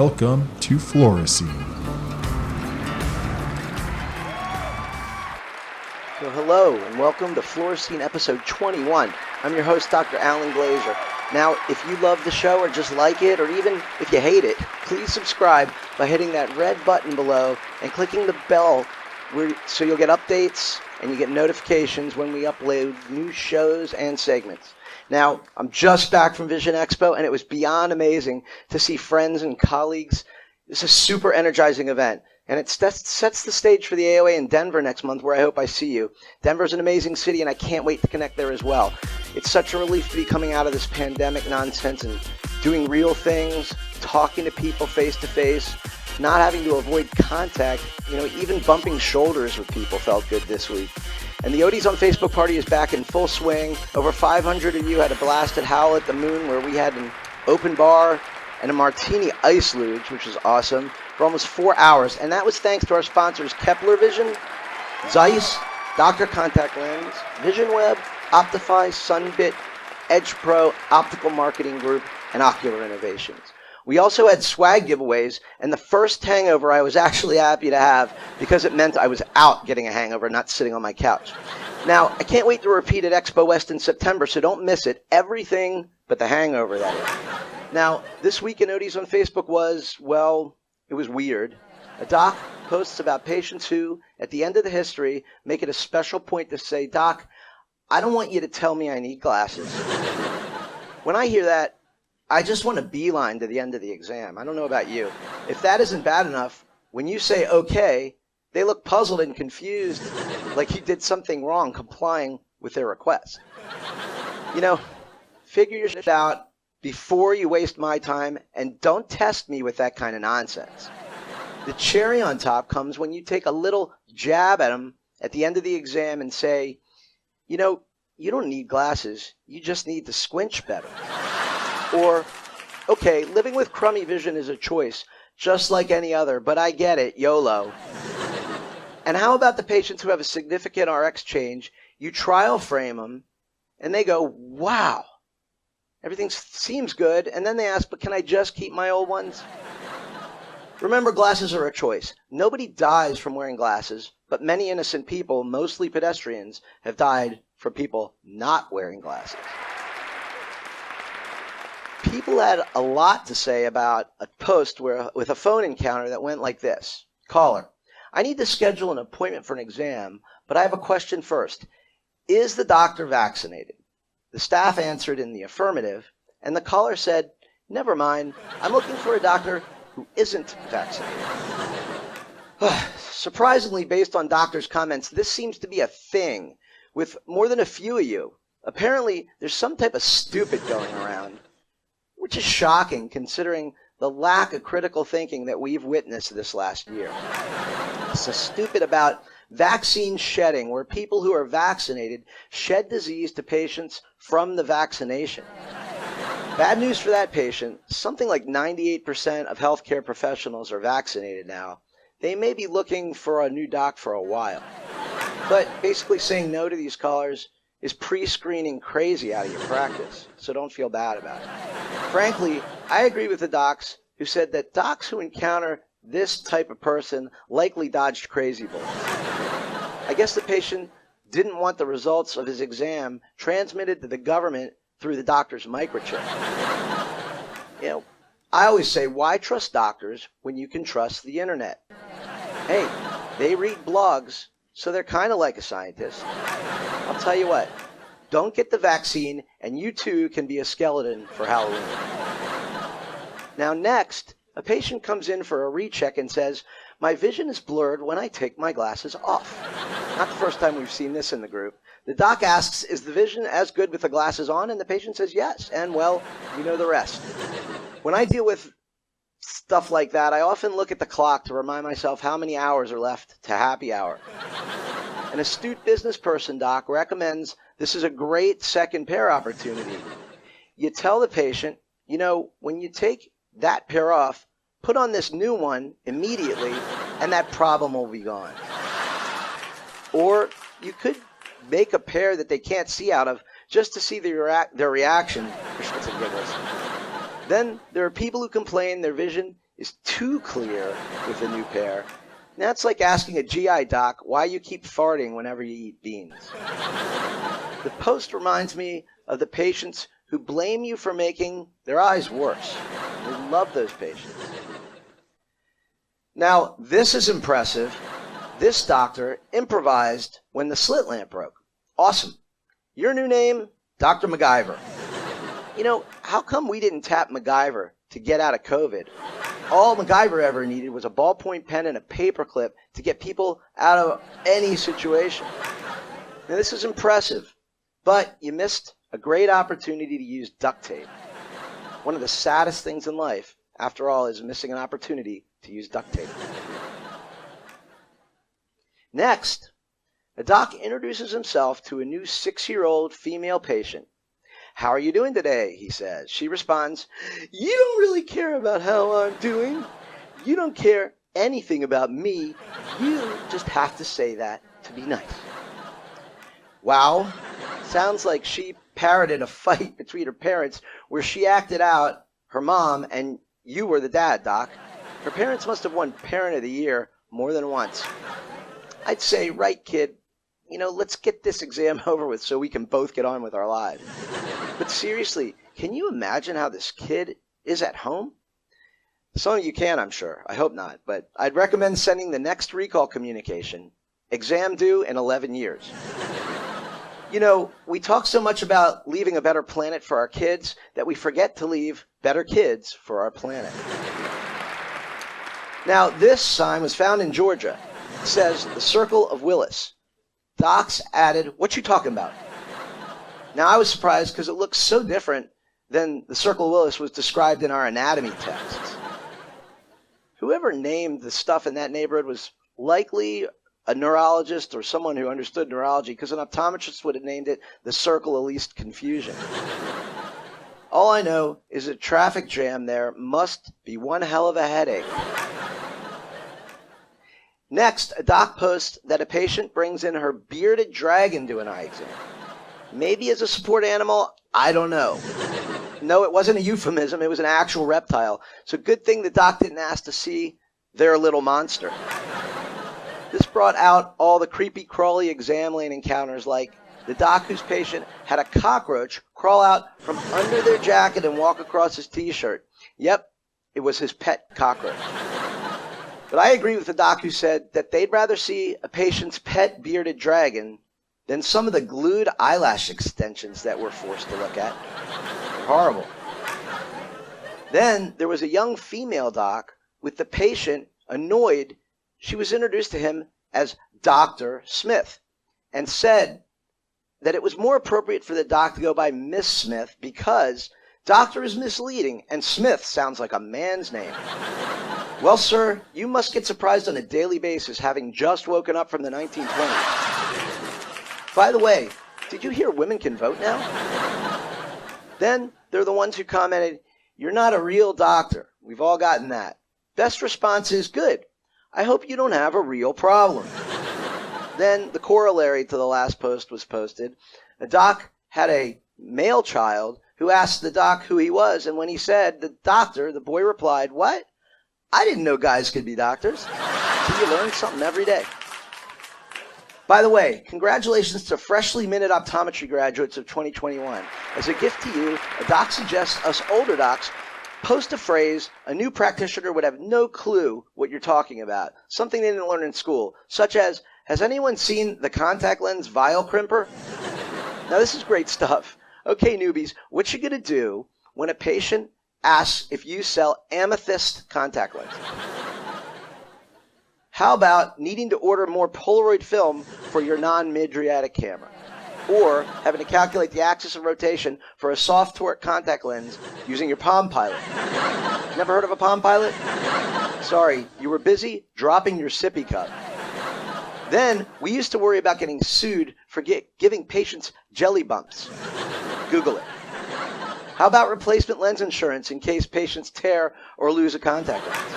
Welcome to Fluorescene. So hello and welcome to Fluorescene episode 21. I'm your host, Dr. Alan Glazier. Now, if you love the show or just like it, or even if you hate it, please subscribe by hitting that red button below and clicking the bell so you'll get updates and you get notifications when we upload new shows and segments. Now, I'm just back from Vision Expo, and it was beyond amazing to see friends and colleagues. It's a super energizing event, and it sets the stage for the AOA in Denver next month, where I hope I see you. Denver's an amazing city, and I can't wait to connect there as well. It's such a relief to be coming out of this pandemic nonsense and doing real things, talking to people face to face, not having to avoid contact. Even bumping shoulders with people felt good this week. And the ODs on Facebook party is back in full swing. Over 500 of you had a blasted Howl at the Moon, where we had an open bar and a martini ice luge, which was awesome, for almost 4 hours. And that was thanks to our sponsors, Kepler Vision, Zeiss, Dr. Contact Lens, VisionWeb, Optify, Sunbit, Edge Pro, Optical Marketing Group, and Ocular Innovations. We also had swag giveaways, and the first hangover I was actually happy to have because it meant I was out getting a hangover, not sitting on my couch. Now, I can't wait to repeat at Expo West in September, so don't miss it. Everything but the hangover, that is. Now, this week in ODs on Facebook it was weird. A doc posts about patients who, at the end of the history, make it a special point to say, "Doc, I don't want you to tell me I need glasses." When I hear that, I just want to beeline to the end of the exam. I don't know about you. If that isn't bad enough, when you say okay, they look puzzled and confused, like you did something wrong complying with their request. Figure your shit out before you waste my time, and don't test me with that kind of nonsense. The cherry on top comes when you take a little jab at them at the end of the exam and say, you don't need glasses, you just need to squinch better. Or, okay, living with crummy vision is a choice, just like any other, but I get it, YOLO. And how about the patients who have a significant RX change? You trial frame them, and they go, wow, everything seems good, and then they ask, but can I just keep my old ones? Remember, glasses are a choice. Nobody dies from wearing glasses, but many innocent people, mostly pedestrians, have died from people not wearing glasses. People had a lot to say about a post with a phone encounter that went like this. Caller, I need to schedule an appointment for an exam, but I have a question first. Is the doctor vaccinated? The staff answered in the affirmative, and the caller said, never mind, I'm looking for a doctor who isn't vaccinated. Surprisingly, based on doctors' comments, this seems to be a thing with more than a few of you. Apparently, there's some type of stupid going around, which is shocking considering the lack of critical thinking that we've witnessed this last year. It's so stupid about vaccine shedding, where people who are vaccinated shed disease to patients from the vaccination. Bad news for that patient. Something like 98% of healthcare professionals are vaccinated now. They may be looking for a new doc for a while. But basically saying no to these callers is pre-screening crazy out of your practice, so don't feel bad about it. Frankly, I agree with the docs who said that docs who encounter this type of person likely dodged crazy bullets. I guess the patient didn't want the results of his exam transmitted to the government through the doctor's microchip. I always say, why trust doctors when you can trust the internet? Hey, they read blogs, so they're kind of like a scientist. I'll tell you what, don't get the vaccine, and you too can be a skeleton for Halloween. Now next, a patient comes in for a recheck and says, my vision is blurred when I take my glasses off. Not the first time we've seen this in the group. The doc asks, is the vision as good with the glasses on? And the patient says yes, and well, you know the rest. When I deal with stuff like that, I often look at the clock to remind myself how many hours are left to happy hour. An astute business person, doc, recommends this is a great second pair opportunity. You tell the patient, when you take that pair off, put on this new one immediately, and that problem will be gone. Or you could make a pair that they can't see out of just to see their reaction for shits and giggles. Then there are people who complain their vision is too clear with a new pair. And that's like asking a GI doc why you keep farting whenever you eat beans. The post reminds me of the patients who blame you for making their eyes worse. We love those patients. Now, this is impressive. This doctor improvised when the slit lamp broke. Awesome. Your new name, Dr. MacGyver. You know, how come we didn't tap MacGyver to get out of COVID? All MacGyver ever needed was a ballpoint pen and a paperclip to get people out of any situation. Now, this is impressive, but you missed a great opportunity to use duct tape. One of the saddest things in life, after all, is missing an opportunity to use duct tape. Next, a doc introduces himself to a new 6-year-old female patient. "How are you doing today?" he says. She responds, "You don't really care about how I'm doing. You don't care anything about me. You just have to say that to be nice." Wow. Sounds like she parroted a fight between her parents where she acted out her mom and you were the dad, Doc. Her parents must have won Parent of the Year more than once. I'd say, right, kid, let's get this exam over with so we can both get on with our lives. But seriously, can you imagine how this kid is at home? Some of you can, I'm sure. I hope not. But I'd recommend sending the next recall communication. Exam due in 11 years. We talk so much about leaving a better planet for our kids that we forget to leave better kids for our planet. Now, this sign was found in Georgia. It says, "The Circle of Willis." Docs added, "What you talking about?" Now, I was surprised because it looks so different than the Circle of Willis was described in our anatomy texts. Whoever named the stuff in that neighborhood was likely a neurologist or someone who understood neurology, because an optometrist would have named it the Circle of Least Confusion. All I know is a traffic jam there must be one hell of a headache. Next, a doc posts that a patient brings in her bearded dragon to an eye exam. Maybe as a support animal, I don't know. No, it wasn't a euphemism, it was an actual reptile. So good thing the doc didn't ask to see their little monster. This brought out all the creepy crawly exam lane encounters, like the doc whose patient had a cockroach crawl out from under their jacket and walk across his t-shirt. Yep, it was his pet cockroach. But I agree with the doc who said that they'd rather see a patient's pet bearded dragon than some of the glued eyelash extensions that we're forced to look at. They're horrible. Then there was a young female doc with the patient annoyed she was introduced to him as Dr. Smith and said that it was more appropriate for the doc to go by Miss Smith because doctor is misleading and Smith sounds like a man's name. Well, sir, you must get surprised on a daily basis having just woken up from the 1920s. By the way, did you hear women can vote now? Then they're the ones who commented, "You're not a real doctor." We've all gotten that. Best response is, "Good. I hope you don't have a real problem." Then the corollary to the last post was posted. A doc had a male child who asked the doc who he was, and when he said, "The doctor," the boy replied, "What? I didn't know guys could be doctors." So you learn something every day. By the way, congratulations to freshly minted optometry graduates of 2021. As a gift to you, a doc suggests us older docs post a phrase a new practitioner would have no clue what you're talking about, something they didn't learn in school, such as, "Has anyone seen the contact lens vial crimper?" Now this is great stuff. Okay, newbies, what you gonna do when a patient asks if you sell amethyst contact lenses? How about needing to order more Polaroid film for your non-mydriatic camera? Or having to calculate the axis of rotation for a soft torque contact lens using your Palm Pilot. Never heard of a Palm Pilot? Sorry, you were busy dropping your sippy cup. Then we used to worry about getting sued for giving patients jelly bumps. Google it. How about replacement lens insurance in case patients tear or lose a contact lens?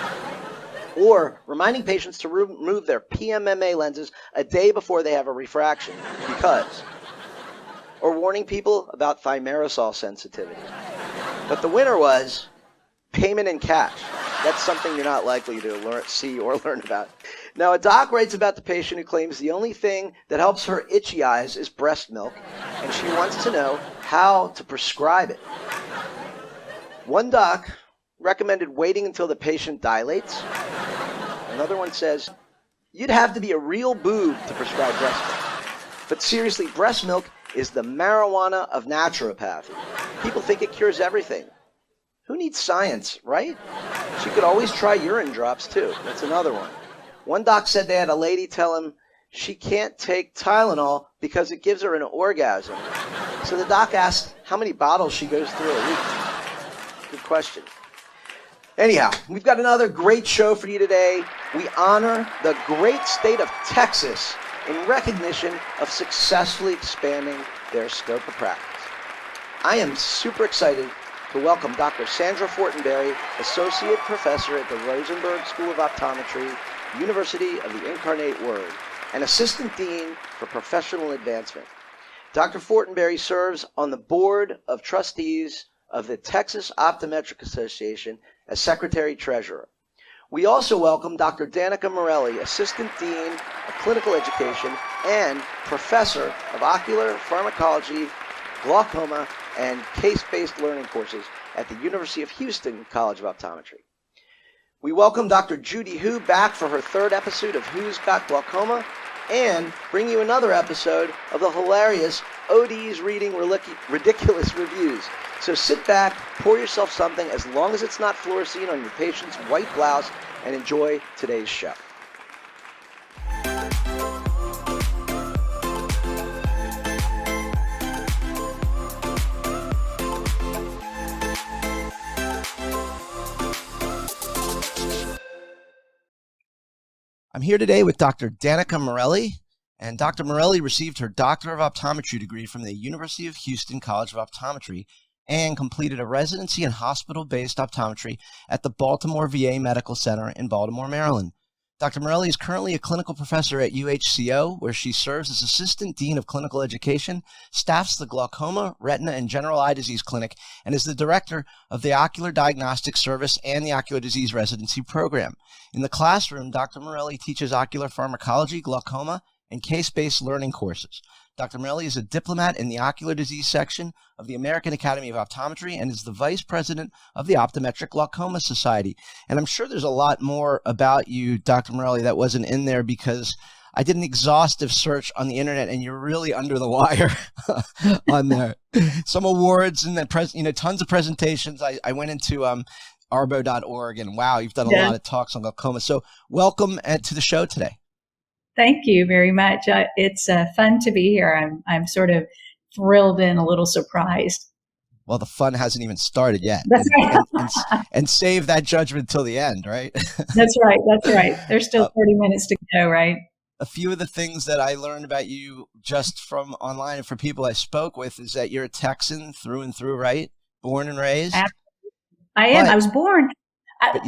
Or reminding patients to remove their PMMA lenses a day before they have a refraction because. Or warning people about thimerosal sensitivity. But the winner was payment in cash. That's something you're not likely to see or learn about. Now, a doc writes about the patient who claims the only thing that helps her itchy eyes is breast milk, and she wants to know how to prescribe it. One doc recommended waiting until the patient dilates. Another one says, you'd have to be a real boob to prescribe breast milk. But seriously, breast milk is the marijuana of naturopathy. People think it cures everything. Who needs science, right? She could always try urine drops, too. That's another one. One doc said they had a lady tell him she can't take Tylenol because it gives her an orgasm. So the doc asked how many bottles she goes through a week. Good question. Anyhow, we've got another great show for you today. We honor the great state of Texas in recognition of successfully expanding their scope of practice. I am super excited to welcome Dr. Sandra Fortenberry, Associate Professor at the Rosenberg School of Optometry, University of the Incarnate Word, and Assistant Dean for Professional Advancement. Dr. Fortenberry serves on the Board of Trustees of the Texas Optometric Association as Secretary-Treasurer. We also welcome Dr. Danica Marrelli, Assistant Dean of Clinical Education and Professor of Ocular Pharmacology, Glaucoma, and Case-Based Learning Courses at the University of Houston College of Optometry. We welcome Dr. Judy Hu back for her third episode of Who's Got Glaucoma and bring you another episode of the hilarious ODs Reading Ridiculous Reviews. So sit back, pour yourself something as long as it's not fluorescene on your patient's white blouse, and enjoy today's show. I'm here today with Dr. Danica Marrelli, and Dr. Marrelli received her Doctor of Optometry degree from the University of Houston College of Optometry and completed a residency in hospital-based optometry at the Baltimore VA Medical Center in Baltimore, Maryland. Dr. Marrelli is currently a clinical professor at UHCO, where she serves as Assistant Dean of Clinical Education, staffs the Glaucoma, Retina, and General Eye Disease Clinic, and is the Director of the Ocular Diagnostic Service and the Ocular Disease Residency Program. In the classroom, Dr. Marrelli teaches ocular pharmacology, glaucoma, and case-based learning courses. Dr. Marrelli is a diplomat in the ocular disease section of the American Academy of Optometry and is the vice president of the Optometric Glaucoma Society. And I'm sure there's a lot more about you, Dr. Marrelli, that wasn't in there because I did an exhaustive search on the internet and you're really under the wire on there. Some awards and tons of presentations. I went into arbo.org and wow, you've done a lot of talks on glaucoma. So welcome to the show today. Thank you very much. It's fun to be here. I'm sort of thrilled and a little surprised. Well, the fun hasn't even started yet. That's right. and save that judgment till the end, right? That's right. That's right. There's still 30 minutes to go, right? A few of the things that I learned about you just from online and for people I spoke with is that you're a Texan through and through, right? Born and raised? Absolutely. I am. I was born.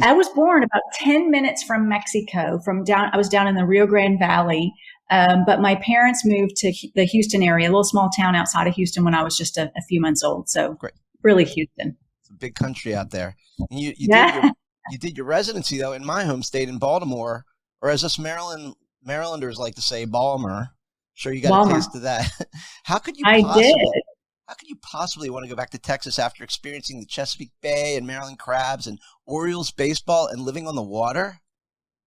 I was born about 10 minutes from Mexico. I was down in the Rio Grande Valley, but my parents moved to the Houston area, a little small town outside of Houston, when I was just a few months old. So great. Really Houston. It's a big country out there. And you did your residency, though, in my home state in Baltimore, or as us Marylanders like to say, Balmer. Sure, you got a taste of that. How could you possibly want to go back to Texas after experiencing the Chesapeake Bay and Maryland crabs and Orioles baseball and living on the water?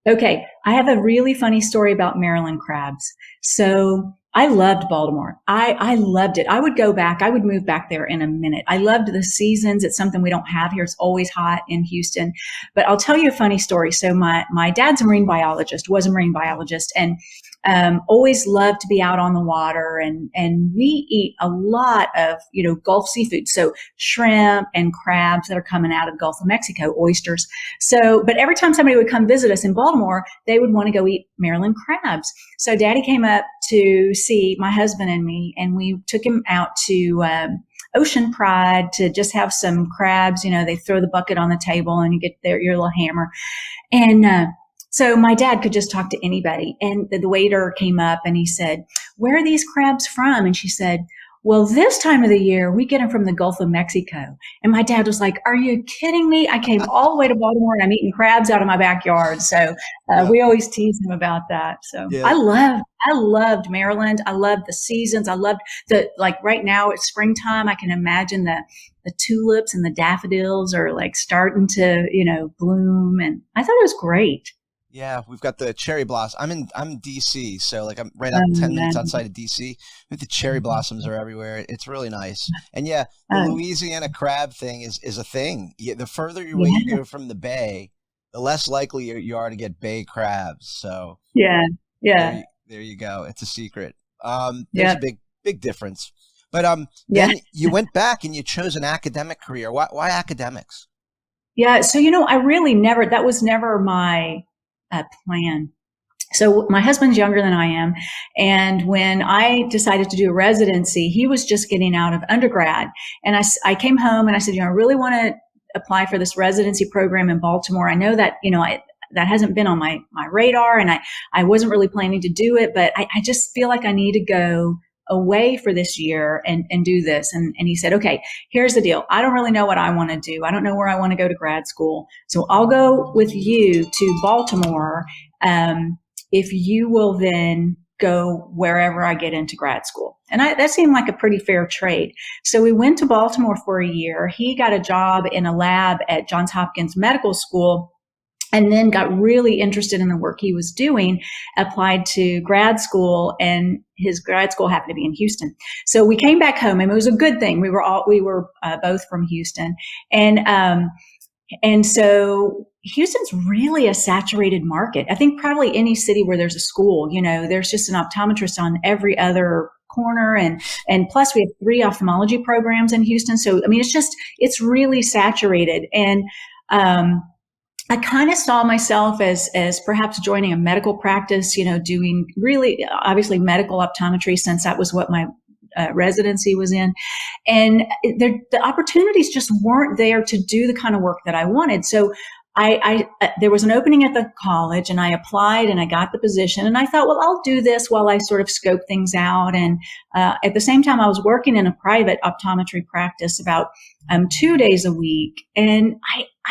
Okay, I have a really funny story about Maryland crabs. So I loved Baltimore. I loved it. I would go back. I would move back there in a minute. I loved the seasons. It's something we don't have here. It's always hot in Houston. But I'll tell you a funny story. So my dad's a marine biologist, was a marine biologist, and always loved to be out on the water. And we eat a lot of, Gulf seafood. So shrimp and crabs that are coming out of the Gulf of Mexico, oysters. So, but every time somebody would come visit us in Baltimore, they would want to go eat Maryland crabs. So Daddy came up to see my husband and me, and we took him out to Ocean Pride to just have some crabs. They throw the bucket on the table and you get your little hammer. And so my dad could just talk to anybody. And the waiter came up and he said, "Where are these crabs from?" And she said, Well, this time of the year, we get them from the Gulf of Mexico. And my dad was like, are you kidding me? I came all the way to Baltimore and I'm eating crabs out of my backyard. So we always tease him about that. So Yeah. I loved Maryland. I loved the seasons. I loved right now it's springtime. I can imagine the tulips and the daffodils are like starting to, bloom. And I thought it was great. Yeah, we've got the cherry blossom. I'm in DC, so like I'm right out 10 minutes outside of DC. The cherry blossoms are everywhere. It's really nice. And yeah, the Louisiana crab thing is a thing. The further away you go from the bay, the less likely you are to get bay crabs. So yeah. There you go. It's a secret. There's a big difference. But then you went back and you chose an academic career. Why academics? Yeah, so I really that was never my plan. So my husband's younger than I am. And when I decided to do a residency, he was just getting out of undergrad. And I came home and I said, I really want to apply for this residency program in Baltimore. I know that, that hasn't been on my radar and I wasn't really planning to do it, but I just feel like I need to go away for this year and do this. And he said, okay, here's the deal. I don't really know what I want to do. I don't know where I want to go to grad school. So I'll go with you to Baltimore. If you will then go wherever I get into grad school. And that seemed like a pretty fair trade. So we went to Baltimore for a year. He got a job in a lab at Johns Hopkins Medical School, and then got really interested in the work he was doing, applied to grad school, and his grad school happened to be in Houston. So we came back home, and it was a good thing. We were both from Houston. And so Houston's really a saturated market. I think probably any city where there's a school, there's just an optometrist on every other corner. And plus we have 3 ophthalmology programs in Houston. So, it's really saturated. And, I kind of saw myself as perhaps joining a medical practice, doing really obviously medical optometry, since that was what my residency was in. And the opportunities just weren't there to do the kind of work that I wanted. So there was an opening at the college, and I applied and I got the position, and I thought, well, I'll do this while I sort of scope things out. And at the same time, I was working in a private optometry practice about 2 days a week. And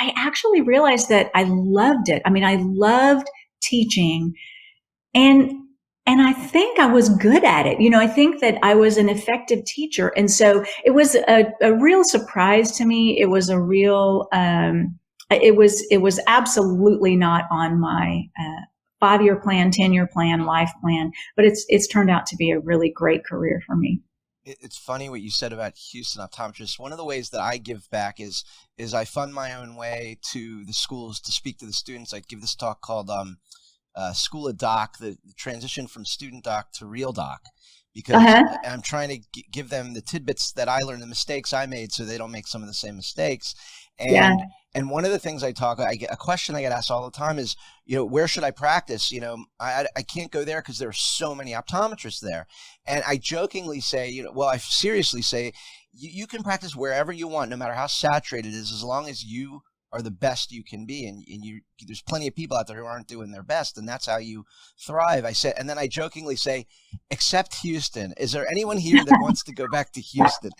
I actually realized that I loved it. I loved teaching, and I think I was good at it. I think that I was an effective teacher. And so it was a real surprise to me. It was a real, it was absolutely not on my 5-year plan, 10-year plan, life plan, but it's turned out to be a really great career for me. It's funny what you said about Houston optometrists. One of the ways that I give back is I fund my own way to the schools to speak to the students. I give this talk called School of Doc, the transition from student doc to real doc, because I'm trying to give them the tidbits that I learned, the mistakes I made, so they don't make some of the same mistakes. And one of the things a question I get asked all the time is, where should I practice? I can't go there because there are so many optometrists there. And I jokingly say, I seriously say, you can practice wherever you want, no matter how saturated it is, as long as you are the best you can be. And there's plenty of people out there who aren't doing their best, and that's how you thrive. I said, and then I jokingly say, except Houston. Is there anyone here that wants to go back to Houston?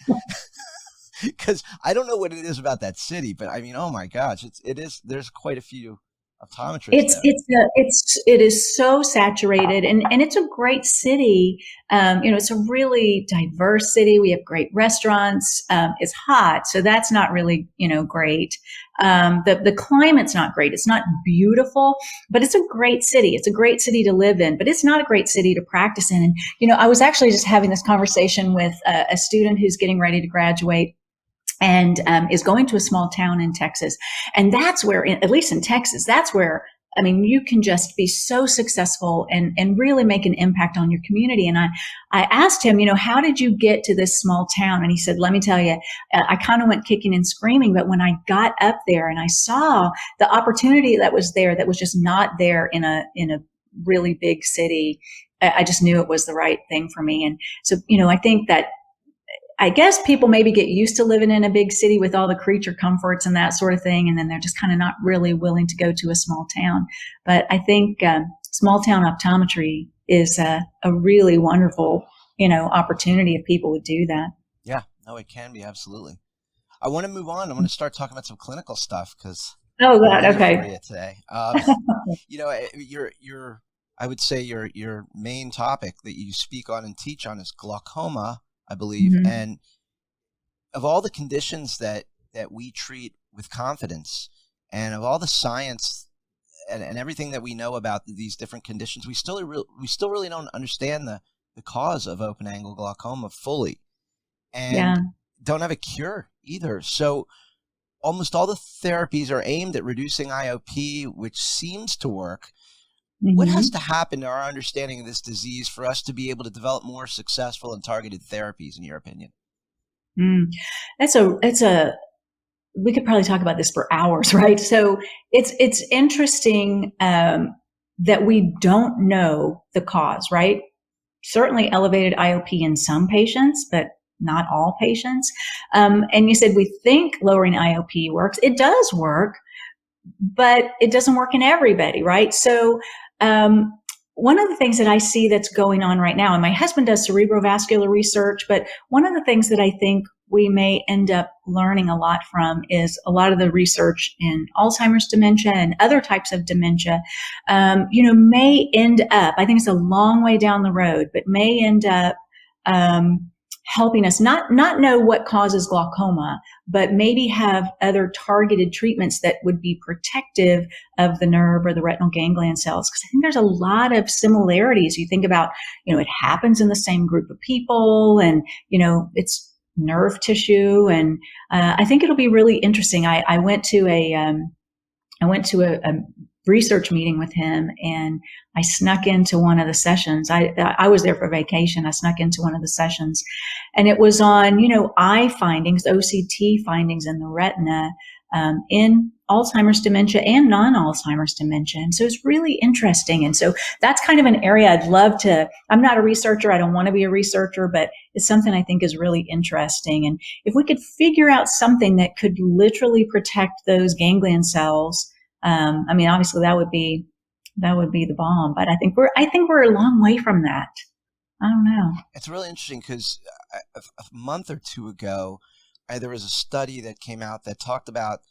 Because I don't know what it is about that city, but oh my gosh, it is. There's quite a few optometrists. It is so saturated, and it's a great city. It's a really diverse city. We have great restaurants. It's hot, so that's not really great. The climate's not great. It's not beautiful, but it's a great city. It's a great city to live in, but it's not a great city to practice in. And I was actually just having this conversation with a student who's getting ready to graduate, and is going to a small town in Texas. And that's where, at least in Texas, that's where, you can just be so successful and really make an impact on your community. And I asked him, how did you get to this small town? And he said, let me tell you, I kind of went kicking and screaming, but when I got up there and I saw the opportunity that was there, that was just not there in a really big city, I just knew it was the right thing for me. And so, I think that, I guess people maybe get used to living in a big city with all the creature comforts and that sort of thing, and then they're just kind of not really willing to go to a small town. But I think small town optometry is a really wonderful, opportunity if people would do that. Yeah, no, it can be, absolutely. I want to move on. I want to start talking about some clinical stuff because Oh, I'm God. ready Okay. for you today. I would say your main topic that you speak on and teach on is glaucoma, I believe. Mhm. And of all the conditions that we treat with confidence, and of all the science and everything that we know about these different conditions, we still really don't understand the cause of open angle glaucoma fully, Yeah. and don't have a cure either. So almost all the therapies are aimed at reducing IOP, which seems to work. What has Mhm. to happen to our understanding of this disease for us to be able to develop more successful and targeted therapies, in your opinion? Mm. We could probably talk about this for hours, right? So it's interesting that we don't know the cause, right? Certainly elevated IOP in some patients, but not all patients. And you said we think lowering IOP works. It does work, but it doesn't work in everybody, right? So one of the things that I see that's going on right now, and my husband does cerebrovascular research, but one of the things that I think we may end up learning a lot from is a lot of the research in Alzheimer's dementia and other types of dementia, may end up, I think it's a long way down the road, but may end up helping us not know what causes glaucoma, but maybe have other targeted treatments that would be protective of the nerve or the retinal ganglion cells. Because I think there's a lot of similarities. You think about, it happens in the same group of people, and, it's nerve tissue. And I think it'll be really interesting. I went to a research meeting with him, and I snuck into one of the sessions. I was there for vacation. I snuck into one of the sessions, and it was on, eye findings, OCT findings in the retina, in Alzheimer's dementia and non-Alzheimer's dementia. And so it's really interesting. And so that's kind of an area I'd love to, I'm not a researcher. I don't want to be a researcher, but it's something I think is really interesting. And if we could figure out something that could literally protect those ganglion cells, obviously that would be the bomb, but I think we're a long way from that. I don't know. It's really interesting because a month or two ago, there was a study that came out that talked about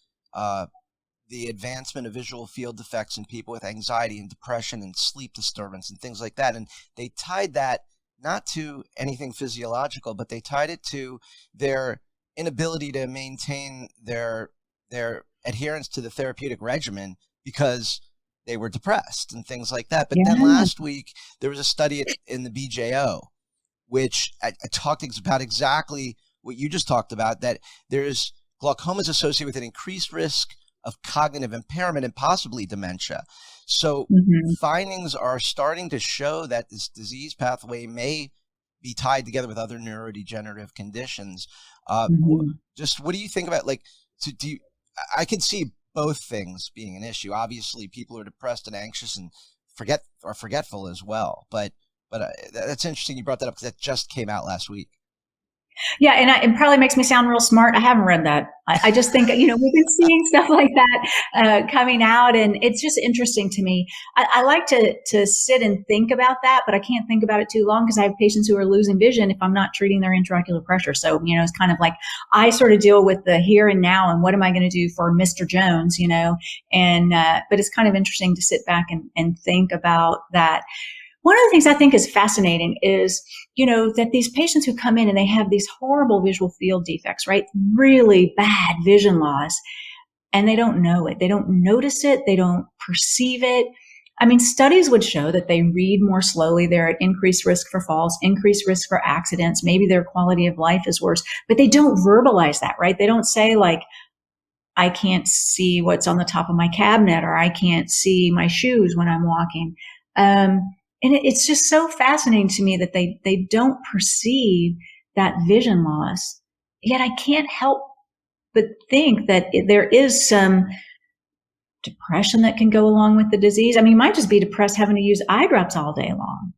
the advancement of visual field defects in people with anxiety and depression and sleep disturbance and things like that. And they tied that not to anything physiological, but they tied it to their inability to maintain their adherence to the therapeutic regimen because they were depressed and things like that. But then last week, there was a study in the BJO, which I talked about exactly what you just talked about, that there's glaucoma is associated with an increased risk of cognitive impairment and possibly dementia. So findings are starting to show that this disease pathway may be tied together with other neurodegenerative conditions. Just what do you think about, I could see both things being an issue. Obviously, people are depressed and anxious and forgetful as well. But that's interesting you brought that up because that just came out last week. Yeah, and it probably makes me sound real smart. I haven't read that. I just think, we've been seeing stuff like that coming out, and it's just interesting to me. I like to sit and think about that, but I can't think about it too long because I have patients who are losing vision if I'm not treating their intraocular pressure. So, it's kind of like I sort of deal with the here and now and what am I going to do for Mr. Jones, but it's kind of interesting to sit back and think about that. One of the things I think is fascinating is, that these patients who come in and they have these horrible visual field defects, right? Really bad vision loss, and they don't know it. They don't notice it. They don't perceive it. Studies would show that they read more slowly. They're at increased risk for falls, increased risk for accidents. Maybe their quality of life is worse, but they don't verbalize that, right? They don't say I can't see what's on the top of my cabinet, or I can't see my shoes when I'm walking. And it's just so fascinating to me that they don't perceive that vision loss. Yet I can't help but think that there is some depression that can go along with the disease. You might just be depressed having to use eye drops all day long,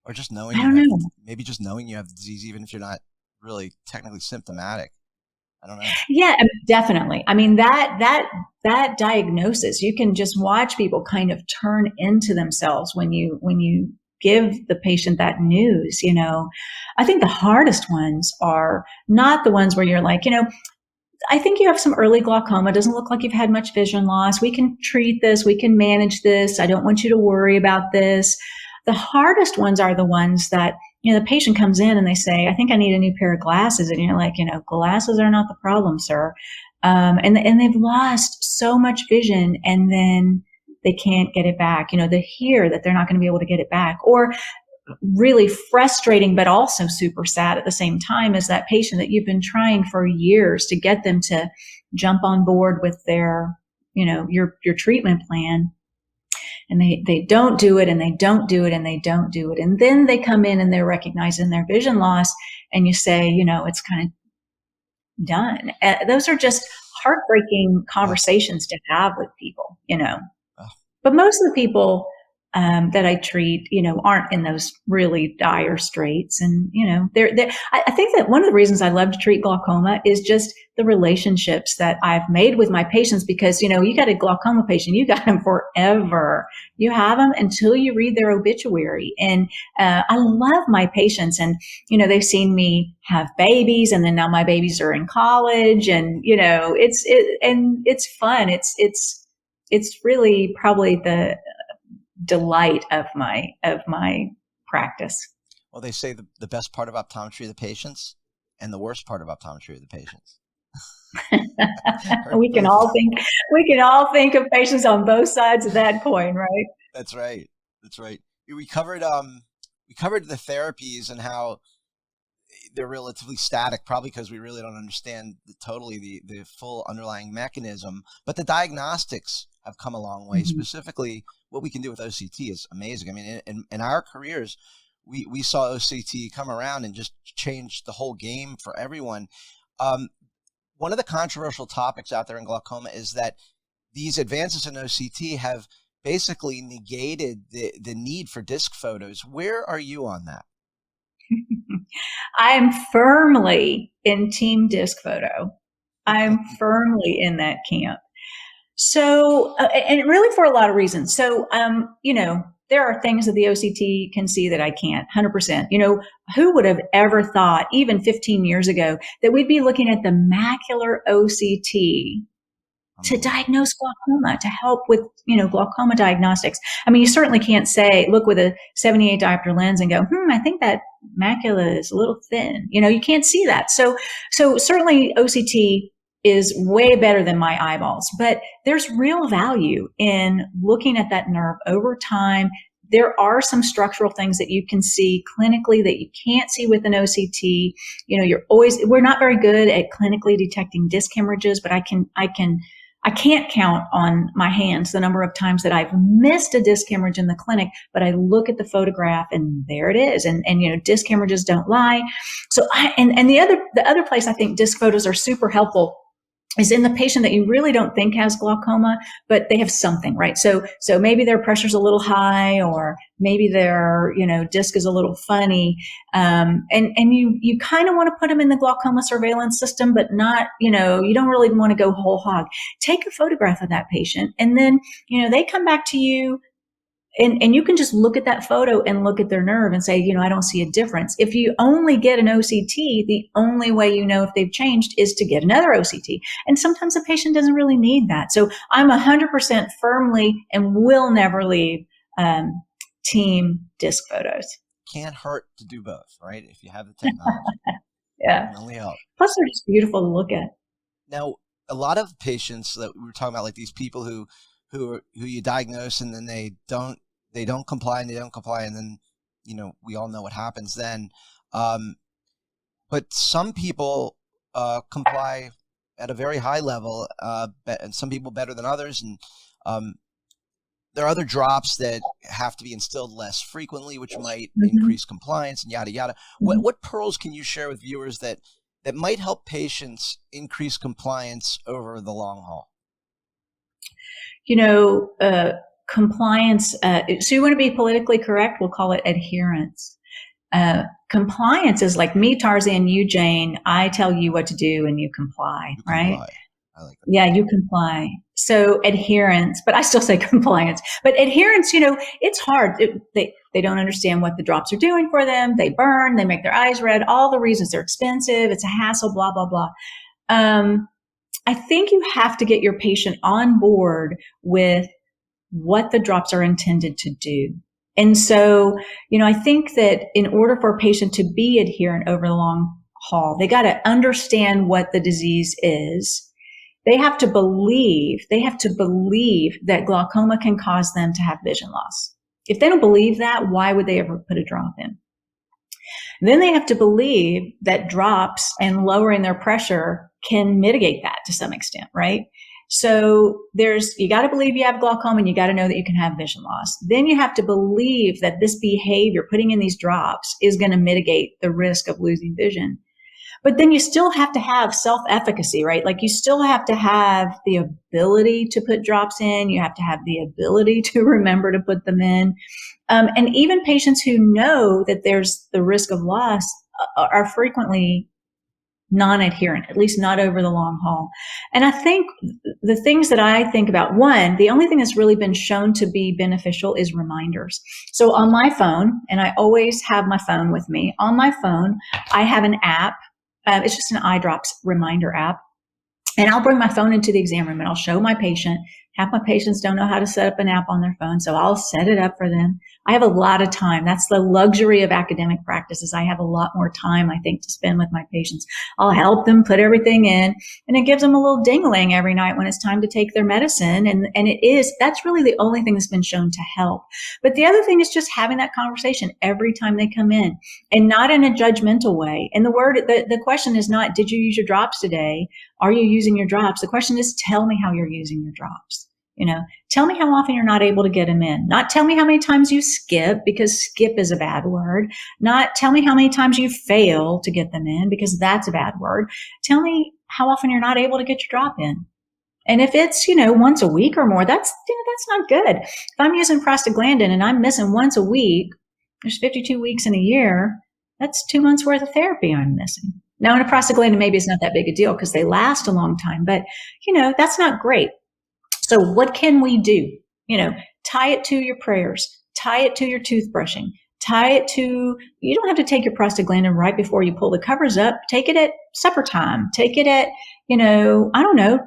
Or just knowing, maybe just knowing you have the disease, even if you're not really technically symptomatic. I don't know. Yeah, definitely. That diagnosis, you can just watch people kind of turn into themselves when you give the patient that news. I think the hardest ones are not the ones where you're like, I think you have some early glaucoma. It doesn't look like you've had much vision loss. We can treat this. We can manage this. I don't want you to worry about this. The hardest ones are the ones that, the patient comes in and they say, I think I need a new pair of glasses. And you're like, glasses are not the problem, sir. And they've lost so much vision, and then they can't get it back. They hear that they're not going to be able to get it back. Or really frustrating, but also super sad at the same time, is that patient that you've been trying for years to get them to jump on board with their, your treatment plan. And they don't do it, and they don't do it, and they don't do it. And then they come in and they're recognizing their vision loss, and you say, it's kind of done. Those are just heartbreaking conversations to have with people, But most of the people that I treat, aren't in those really dire straits. And, I think that one of the reasons I love to treat glaucoma is just the relationships that I've made with my patients, because, you got a glaucoma patient, you got them forever. You have them until you read their obituary. And I love my patients, and, they've seen me have babies, and then now my babies are in college, and, it's fun. It's really probably the delight of my practice. Well, they say the best part of optometry are the patients, and the worst part of optometry are the patients. we can all think of patients on both sides of that coin, right? That's right. We covered the therapies and how they're relatively static, probably because we really don't understand the full underlying mechanism. But the diagnostics have come a long way. Mm-hmm. Specifically, what we can do with OCT is amazing. I mean, in our careers, we saw OCT come around and just change the whole game for everyone. One of the controversial topics out there in glaucoma is that these advances in OCT have basically negated the need for disc photos. Where are you on that? I'm firmly in team disc photo. I'm firmly in that camp. So, and really for a lot of reasons. So, there are things that the OCT can see that I can't, 100%. Who would have ever thought, even 15 years ago, that we'd be looking at the macular OCT to diagnose glaucoma, to help with, glaucoma diagnostics. I mean, you certainly can't look with a 78 diopter lens and go, I think that macula is a little thin. You can't see that. So certainly OCT is way better than my eyeballs, but there's real value in looking at that nerve over time. There are some structural things that you can see clinically that you can't see with an OCT. We're not very good at clinically detecting disc hemorrhages, but I can't count on my hands the number of times that I've missed a disc hemorrhage in the clinic, but I look at the photograph and there it is. And disc hemorrhages don't lie. So the other place I think disc photos are super helpful is in the patient that you really don't think has glaucoma, but they have something, right? So maybe their pressure's a little high, or maybe their, disc is a little funny. And you kind of want to put them in the glaucoma surveillance system, but not, you don't really want to go whole hog. Take a photograph of that patient, and then, they come back to you. And you can just look at that photo and look at their nerve and say, I don't see a difference. If you only get an OCT, the only way you know if they've changed is to get another OCT. And sometimes the patient doesn't really need that. So I'm 100% firmly and will never leave team disc photos. Can't hurt to do both, right? If you have the technology. Yeah. It can only help. Plus, they're just beautiful to look at. Now, a lot of patients that we were talking about, like these people who you diagnose and then they don't comply, and then, we all know what happens then. But some people comply at a very high level, and some people better than others. And there are other drops that have to be instilled less frequently, which might increase compliance and yada, yada. What pearls can you share with viewers that might help patients increase compliance over the long haul? Compliance. So you want to be politically correct? We'll call it adherence. Compliance is like me, Tarzan, you, Jane. I tell you what to do and you comply, right? I like that. Yeah, you comply. So adherence, but I still say compliance. But adherence, it's hard. They don't understand what the drops are doing for them. They burn. They make their eyes red. All the reasons. They're expensive. It's a hassle. Blah blah blah. I think you have to get your patient on board with what the drops are intended to do. And so, I think that in order for a patient to be adherent over the long haul, they got to understand what the disease is. They have to believe that glaucoma can cause them to have vision loss. If they don't believe that, why would they ever put a drop in? Then they have to believe that drops and lowering their pressure can mitigate that to some extent, right? So you got to believe you have glaucoma, and you got to know that you can have vision loss. Then you have to believe that this behavior, putting in these drops, is going to mitigate the risk of losing vision. But then you still have to have self-efficacy, right? Like you still have to have the ability to put drops in. You have to have the ability to remember to put them in. And even patients who know that there's the risk of loss are frequently non-adherent, at least not over the long haul. And I think the things that I think about, one, the only thing that's really been shown to be beneficial is reminders. So on my phone, and I always have my phone with me, on my phone, I have an app. It's just an eye drops reminder app. And I'll bring my phone into the exam room and I'll show my patient. Half my patients don't know how to set up an app on their phone, so I'll set it up for them. I have a lot of time. That's the luxury of academic practices. I have a lot more time, I think, to spend with my patients. I'll help them put everything in, and it gives them a little ding-a-ling every night when it's time to take their medicine. And that's really the only thing that's been shown to help. But the other thing is just having that conversation every time they come in, and not in a judgmental way. And the question is not, did you use your drops today? Are you using your drops? The question is, tell me how you're using your drops. Tell me how often you're not able to get them in. Not tell me how many times you skip, because skip is a bad word. Not tell me how many times you fail to get them in, because that's a bad word. Tell me how often you're not able to get your drop in. And if it's, once a week or more, that's not good. If I'm using prostaglandin and I'm missing once a week, there's 52 weeks in a year. That's 2 months worth of therapy I'm missing. Now in a prostaglandin, maybe it's not that big a deal because they last a long time, but that's not great. So what can we do? Tie it to your prayers, tie it to your toothbrushing, tie it to, you don't have to take your prostaglandin right before you pull the covers up. Take it at supper time. Take it at, I don't know,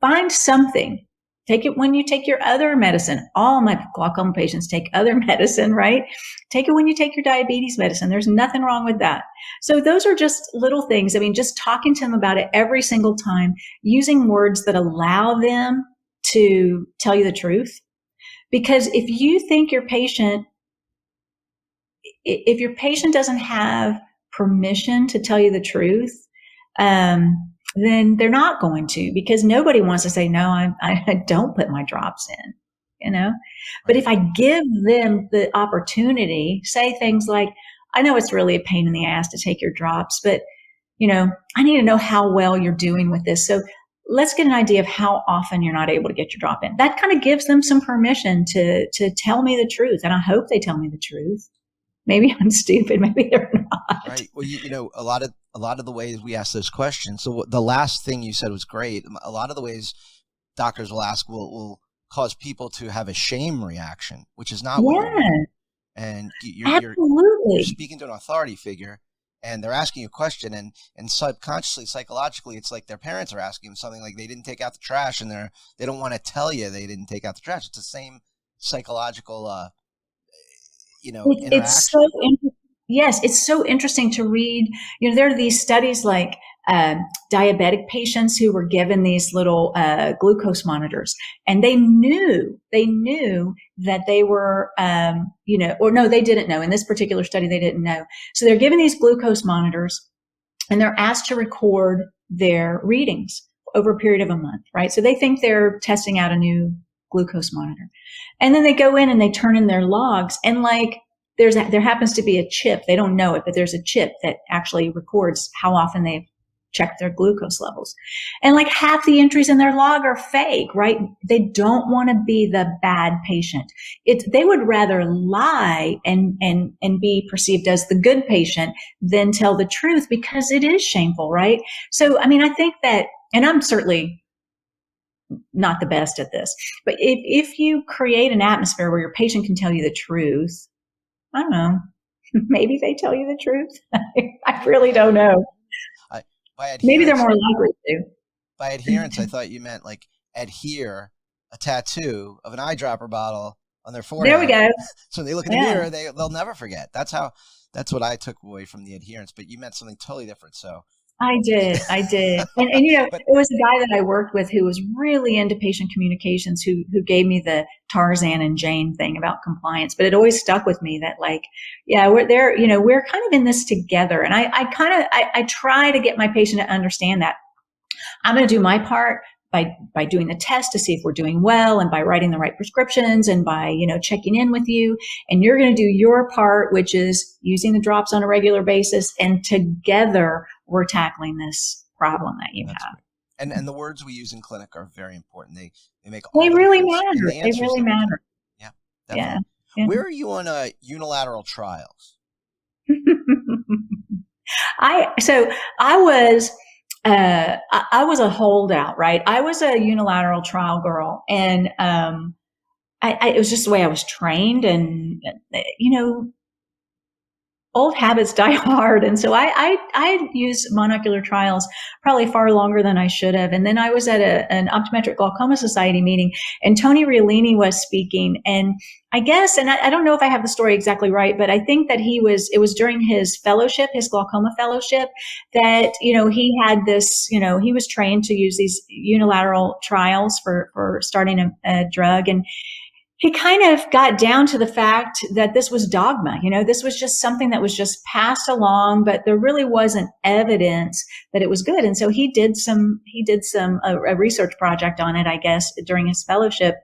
find something. Take it when you take your other medicine. All my glaucoma patients take other medicine, right? Take it when you take your diabetes medicine. There's nothing wrong with that. So those are just little things. I mean, just talking to them about it every single time, using words that allow them to tell you the truth. Because if you think if your patient doesn't have permission to tell you the truth, then they're not going to, because nobody wants to say, no, I don't put my drops in, But if I give them the opportunity, say things like, I know it's really a pain in the ass to take your drops, but, I need to know how well you're doing with this. So let's get an idea of how often you're not able to get your drop in. That kind of gives them some permission to tell me the truth. And I hope they tell me the truth. Maybe I'm stupid. Maybe they're not. Right. Well, a lot of the ways we ask those questions. So the last thing you said was great. A lot of the ways doctors will ask will cause people to have a shame reaction, which is not what you're doing. And you're speaking to an authority figure, and they're asking you a question, and subconsciously, psychologically, it's like their parents are asking them something, like they didn't take out the trash, and they don't want to tell you they didn't take out the trash. It's the same psychological interaction. It's so yes, it's so interesting to read. There are these studies like diabetic patients who were given these little glucose monitors, and they knew that they were, or no, they didn't know. In this particular study, they didn't know. So they're given these glucose monitors, and they're asked to record their readings over a period of a month, right? So they think they're testing out a new glucose monitor. And then they go in and they turn in their logs, and there happens to be a chip. They don't know it, but there's a chip that actually records how often they've checked their glucose levels. And half the entries in their log are fake, right? They don't want to be the bad patient. They would rather lie and be perceived as the good patient than tell the truth, because it is shameful, right? So, I mean, I think that, and I'm certainly not the best at this. But if you create an atmosphere where your patient can tell you the truth, I don't know, maybe they tell you the truth. I really don't know. Maybe they're more likely to. By adherence, I thought you meant like adhere a tattoo of an eyedropper bottle on their forehead. There we go. So when they look in the mirror, they'll never forget. That's what I took away from the adherence, but you meant something totally different. So I did. And it was a guy that I worked with who was really into patient communications, who gave me the Tarzan and Jane thing about compliance. But it always stuck with me that we're there, we're kind of in this together. And I try to get my patient to understand that I'm going to do my part by doing the test to see if we're doing well, and by writing the right prescriptions, and by, checking in with you. And you're going to do your part, which is using the drops on a regular basis. And together we're tackling this problem that you have. Great. And the words we use in clinic are very important. They make they really matter. They really matter. Yeah, definitely. Yeah. Where are you on unilateral trials? I was a holdout, right? I was a unilateral trial girl, and it was just the way I was trained, and old habits die hard. And so I used monocular trials probably far longer than I should have. And then I was at an Optometric Glaucoma Society meeting, and Tony Riolini was speaking. And I guess, and I don't know if I have the story exactly right, but I think that it was during his fellowship, his glaucoma fellowship, that, he had this, he was trained to use these unilateral trials for starting a drug. And he kind of got down to the fact that this was dogma. This was just something that was just passed along, but there really wasn't evidence that it was good. And so he did a research project on it, I guess, during his fellowship,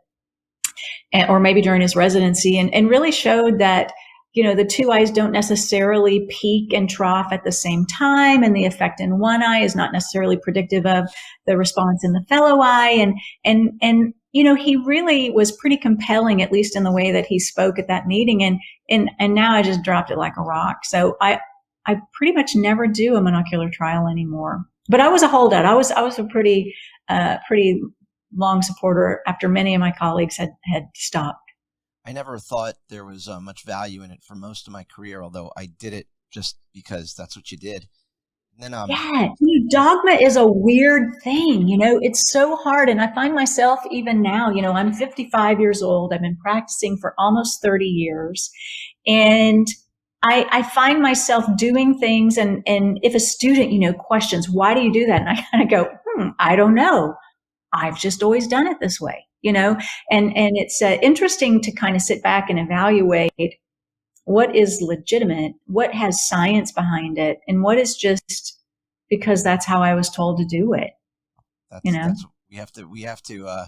or maybe during his residency, and really showed that, the two eyes don't necessarily peak and trough at the same time, and the effect in one eye is not necessarily predictive of the response in the fellow eye. And he really was pretty compelling, at least in the way that he spoke at that meeting. And now I just dropped it like a rock. So I pretty much never do a monocular trial anymore. But I was a holdout. I was a pretty long supporter after many of my colleagues had stopped. I never thought there was much value in it for most of my career, although I did it just because that's what you did. And then, dogma is a weird thing. It's so hard. And I find myself even now, I'm 55 years old. I've been practicing for almost 30 years. And I find myself doing things. And if a student, questions, why do you do that? And I kind of go, I don't know. I've just always done it this way, and it's interesting to kind of sit back and evaluate what is legitimate, what has science behind it, and what is just because that's how I was told to do it. That's we have to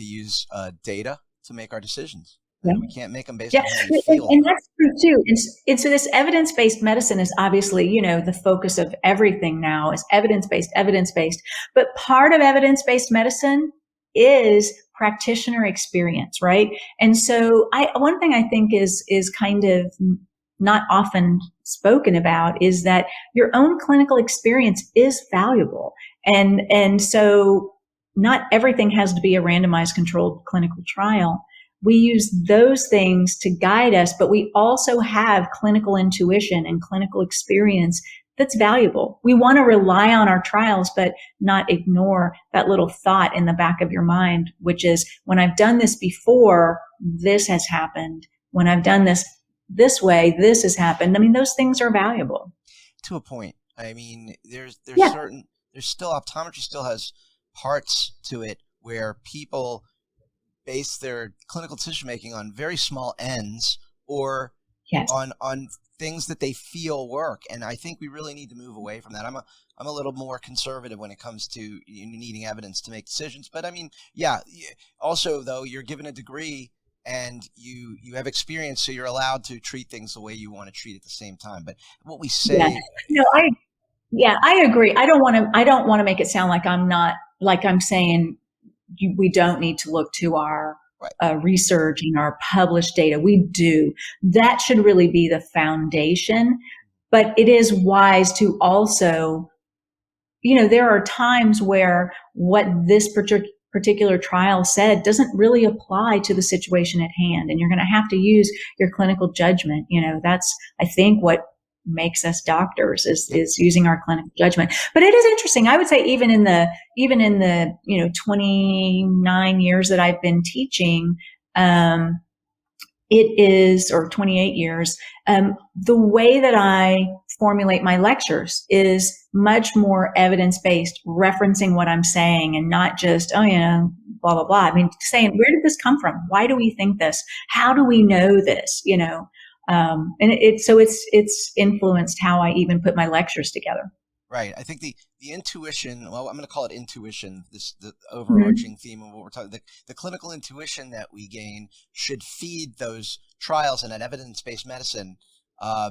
use data to make our decisions. Yeah. We can't make them based on how you feel. And that's true too. And so this evidence-based medicine is obviously, the focus of everything now is evidence-based. But part of evidence-based medicine is practitioner experience, right? And so one thing I think is kind of not often spoken about is that your own clinical experience is valuable. And so not everything has to be a randomized controlled clinical trial. We use those things to guide us, but we also have clinical intuition and clinical experience that's valuable. We want to rely on our trials, but not ignore that little thought in the back of your mind, which is, when I've done this before, this has happened. When I've done this way, this has happened. I mean, those things are valuable. To a point. I mean, there's still, optometry still has parts to it where people base their clinical decision making on very small ends, or on things that they feel work. And I think we really need to move away from that. I'm a little more conservative when it comes to needing evidence to make decisions. But I mean, also though, you're given a degree and you have experience, so you're allowed to treat things the way you want to treat at the same time. But what we say, I agree. I don't want to make it sound like I'm saying we don't need to look to our research and our published data. We do. That should really be the foundation. But it is wise to also, there are times where what this particular trial said doesn't really apply to the situation at hand. And you're going to have to use your clinical judgment. That's, I think, what makes us doctors is using our clinical judgment. But it is interesting. I would say even in the 29 years that I've been teaching, it is, or 28 years, the way that I formulate my lectures is much more evidence-based, referencing what I'm saying and not just, blah, blah, blah. I mean, saying, where did this come from? Why do we think this? How do we know this? And it's influenced how I even put my lectures together. Right. I think the intuition, well, I'm going to call it intuition, the overarching theme of what we're talking, the clinical intuition that we gain should feed those trials in an evidence-based medicine, not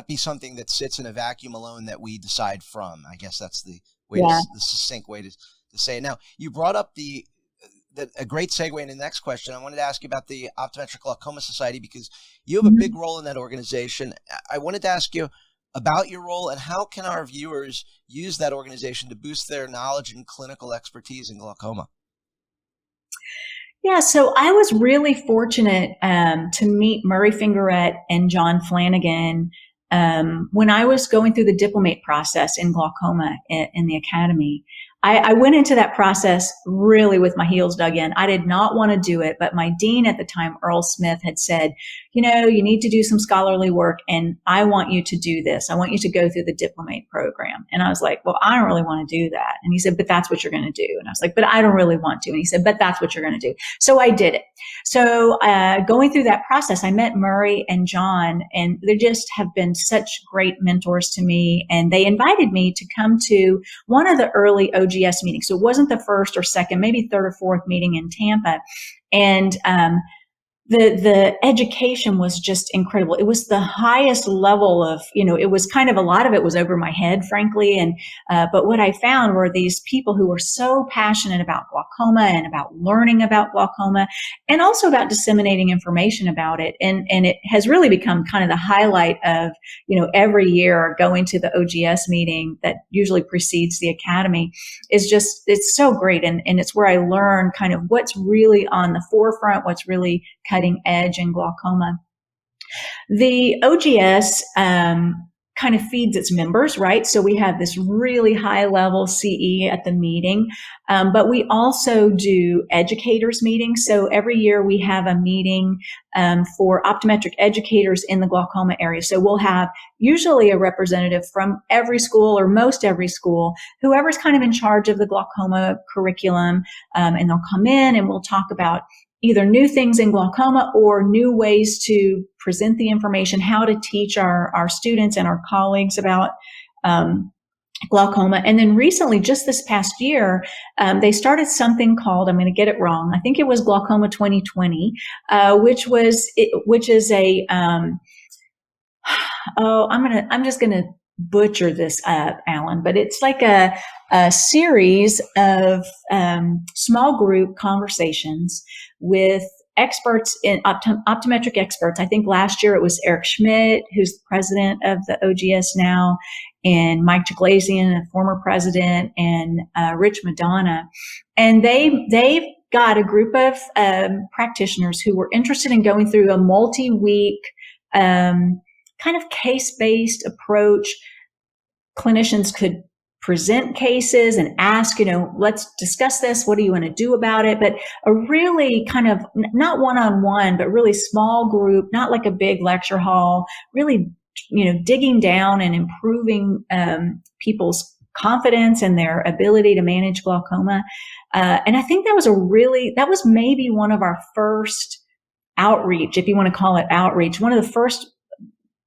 be something that sits in a vacuum alone that we decide from. I guess that's the way, the succinct way to say it. Now, you brought up a great segue into the next question. I wanted to ask you about the Optometric Glaucoma Society, because you have a big role in that organization. I wanted to ask you about your role and how can our viewers use that organization to boost their knowledge and clinical expertise in glaucoma? Yeah, so I was really fortunate to meet Murray Fingerette and John Flanagan when I was going through the diplomate process in glaucoma in the academy. I went into that process really with my heels dug in. I did not want to do it, but my dean at the time, Earl Smith, had said, you need to do some scholarly work, and I want you to do this. I want you to go through the diplomate program. And I was like, well, I don't really want to do that. And he said, but that's what you're going to do. And I was like, but I don't really want to. And he said, but that's what you're going to do. So I did it. So going through that process, I met Murray and John, and they just have been such great mentors to me. And they invited me to come to one of the early OGS meetings. So it wasn't the first or second, maybe third or fourth meeting in Tampa. And the education was just incredible. It was the highest level of, it was kind of, a lot of it was over my head, frankly. And, but what I found were these people who were so passionate about glaucoma and about learning about glaucoma and also about disseminating information about it. And it has really become kind of the highlight of, every year going to the OGS meeting that usually precedes the academy is just, it's so great. And it's where I learn kind of what's really on the forefront, what's really cutting edge in glaucoma. The OGS kind of feeds its members, right? So we have this really high level CE at the meeting, but we also do educators meetings. So every year we have a meeting for optometric educators in the glaucoma area. So we'll have usually a representative from every school or most every school, whoever's kind of in charge of the glaucoma curriculum, and they'll come in and we'll talk about either new things in glaucoma or new ways to present the information, how to teach our students and our colleagues about glaucoma. And then recently, just this past year, they started something called, I'm going to get it wrong, I think it was Glaucoma 2020, which is a, I'm just going to butcher this up, Alan, but it's like a series of small group conversations with experts in optometric experts. I think last year it was Eric Schmidt, who's the president of the OGS now, and Mike Glazier, a former president, and Rich Madonna. And they've got a group of practitioners who were interested in going through a multi-week kind of case-based approach. Clinicians could present cases and ask, let's discuss this. What do you want to do about it? But a really kind of not one-on-one, but really small group, not like a big lecture hall, really, digging down and improving people's confidence and their ability to manage glaucoma. And I think that was maybe one of our first outreach, if you want to call it outreach, one of the first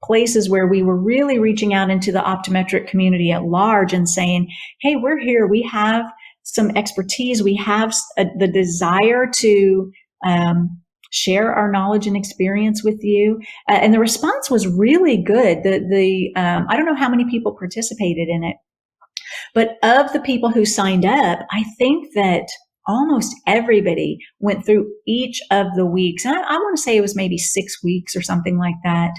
places where we were really reaching out into the optometric community at large and saying, hey, we're here. We have some expertise. We have the desire to share our knowledge and experience with you. And the response was really good. I don't know how many people participated in it, but of the people who signed up, I think that almost everybody went through each of the weeks. And I want to say it was maybe 6 weeks or something like that,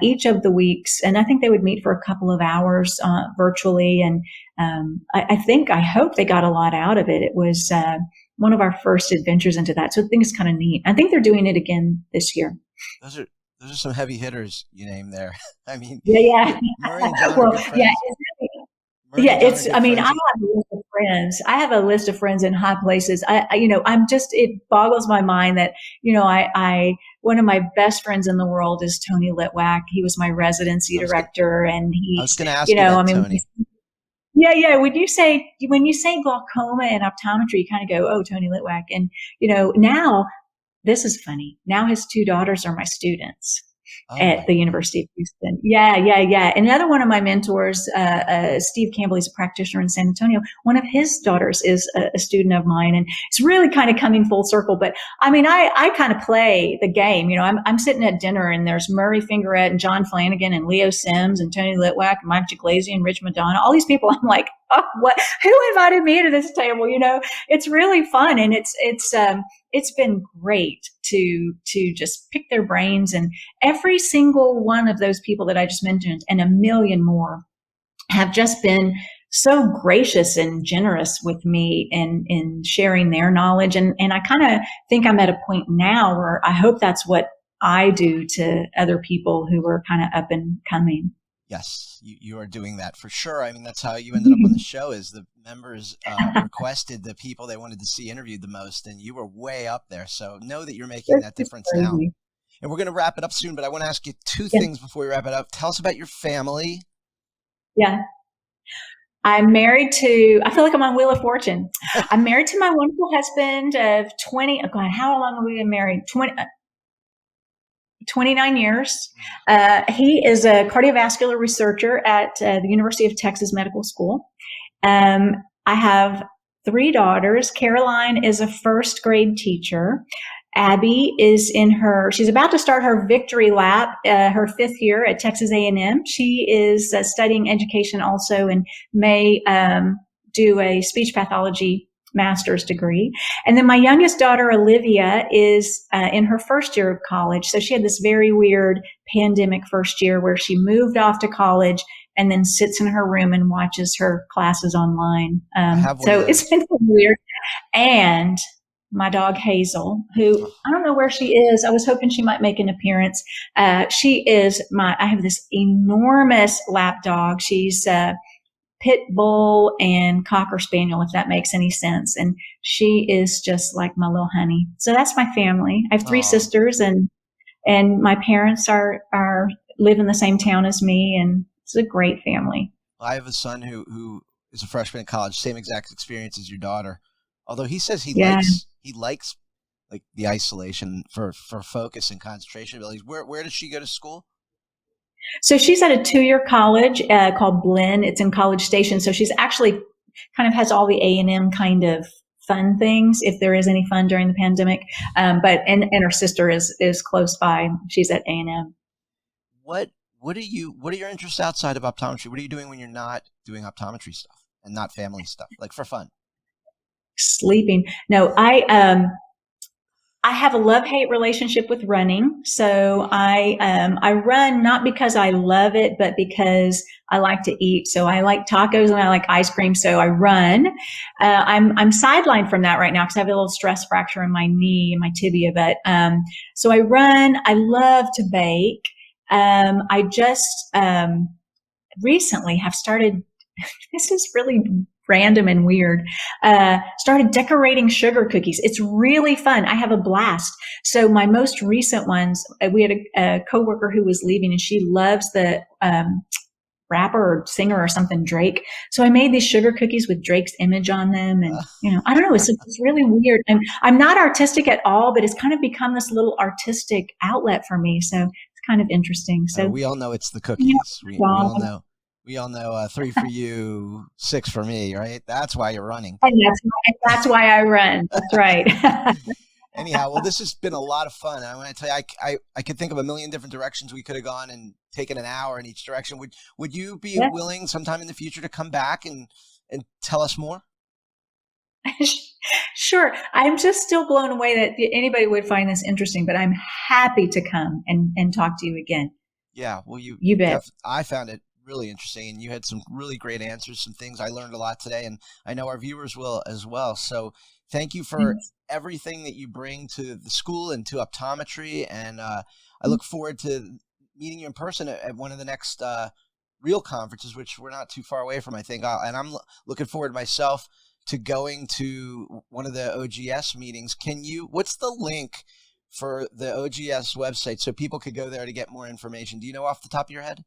each of the weeks. And I think they would meet for a couple of hours virtually. And I hope they got a lot out of it. It was one of our first adventures into that. So I think it's kind of neat. I think they're doing it again this year. Those are some heavy hitters you named there. I mean, Yeah. Murray and John Well, are good friends. I mean, I have a list of friends. I have a list of friends in high places. It boggles my mind that, one of my best friends in the world is Tony Litwack. He was my residency director, and I was going to ask you that, Tony. Yeah. When you say glaucoma and optometry, you kind of go, oh, Tony Litwack. And, now this is funny. Now his two daughters are my students at the University of Houston. Yeah. And another one of my mentors, Steve Campbell, he's a practitioner in San Antonio. One of his daughters is a student of mine, and it's really kind of coming full circle. But I mean, I kind of play the game. I'm sitting at dinner, and there's Murray Fingerette and John Flanagan and Leo Sims and Tony Litwack and Mike Glazier and Rich Madonna. All these people. I'm like, oh, what? Who invited me to this table? It's really fun, and it's been great to just pick their brains. And every single one of those people that I just mentioned and a million more have just been so gracious and generous with me in sharing their knowledge. And I kind of think I'm at a point now where I hope that's what I do to other people who are kind of up and coming. Yes, you are doing that for sure. I mean, that's how you ended up on the show, is the members requested the people they wanted to see interviewed the most, and you were way up there. So know that you're making that difference now. And we're going to wrap it up soon, but I want to ask you two things before we wrap it up. Tell us about your family. Yeah. I'm married to, I feel like I'm on Wheel of Fortune. I'm married to my wonderful husband of 20, oh God, how long have we been married? 29 years. He is a cardiovascular researcher at the University of Texas Medical School. I have 3 daughters. Caroline is a first grade teacher. Abby is she's about to start her Victory Lap, her 5th year at Texas A&M. She is studying education also and may do a speech pathology master's degree. And then my youngest daughter, Olivia, is in her first year of college. So she had this very weird pandemic first year where she moved off to college and then sits in her room and watches her classes online. So it's been weird. And my dog Hazel, who I don't know where she is. I was hoping she might make an appearance. I have this enormous lap dog. She's pit bull and cocker spaniel, if that makes any sense. And she is just like my little honey. So that's my family. I have 3 sisters, and my parents live in the same town as me, and it's a great family. I have a son who is a freshman in college, same exact experience as your daughter. Although he says he likes like the isolation for focus and concentration abilities. Where does she go to school? So she's at a 2-year college called Blinn. It's in College Station. So she's actually kind of has all the A&M kind of fun things, if there is any fun during the pandemic. But her sister is close by. She's at A&M. What are your interests outside of optometry? What are you doing when you're not doing optometry stuff and not family stuff, like for fun? Sleeping. No, I have a love-hate relationship with running. So I run not because I love it, but because I like to eat. So I like tacos and I like ice cream. So I run. I'm sidelined from that right now because I have a little stress fracture in my knee and my tibia. But so I run. I love to bake. I just recently have started. This is really random and weird. Started decorating sugar cookies. It's really fun. I have a blast. So my most recent ones, we had a coworker who was leaving, and she loves the rapper or singer or something, Drake. So I made these sugar cookies with Drake's image on them, and I don't know. It's really weird. And I'm not artistic at all, but it's kind of become this little artistic outlet for me. So it's kind of interesting. So we all know it's the cookies. We all know. We all know 3 for you, 6 for me, right? That's why you're running. And that's why I run. That's right. Anyhow, well, this has been a lot of fun. I want to tell you, I could think of a million different directions we could have gone and taken an hour in each direction. Would you be willing sometime in the future to come back and tell us more? Sure. I'm just still blown away that anybody would find this interesting, but I'm happy to come and talk to you again. Yeah, well, you bet. I found it really interesting, and you had some really great answers, some things I learned a lot today, and I know our viewers will as well. So thank you for everything that you bring to the school and to optometry, and I look forward to meeting you in person at one of the next real conferences, which we're not too far away from, I think. And I'm looking forward myself to going to one of the OGS meetings. What's the link for the OGS website so people could go there to get more information? Do you know off the top of your head?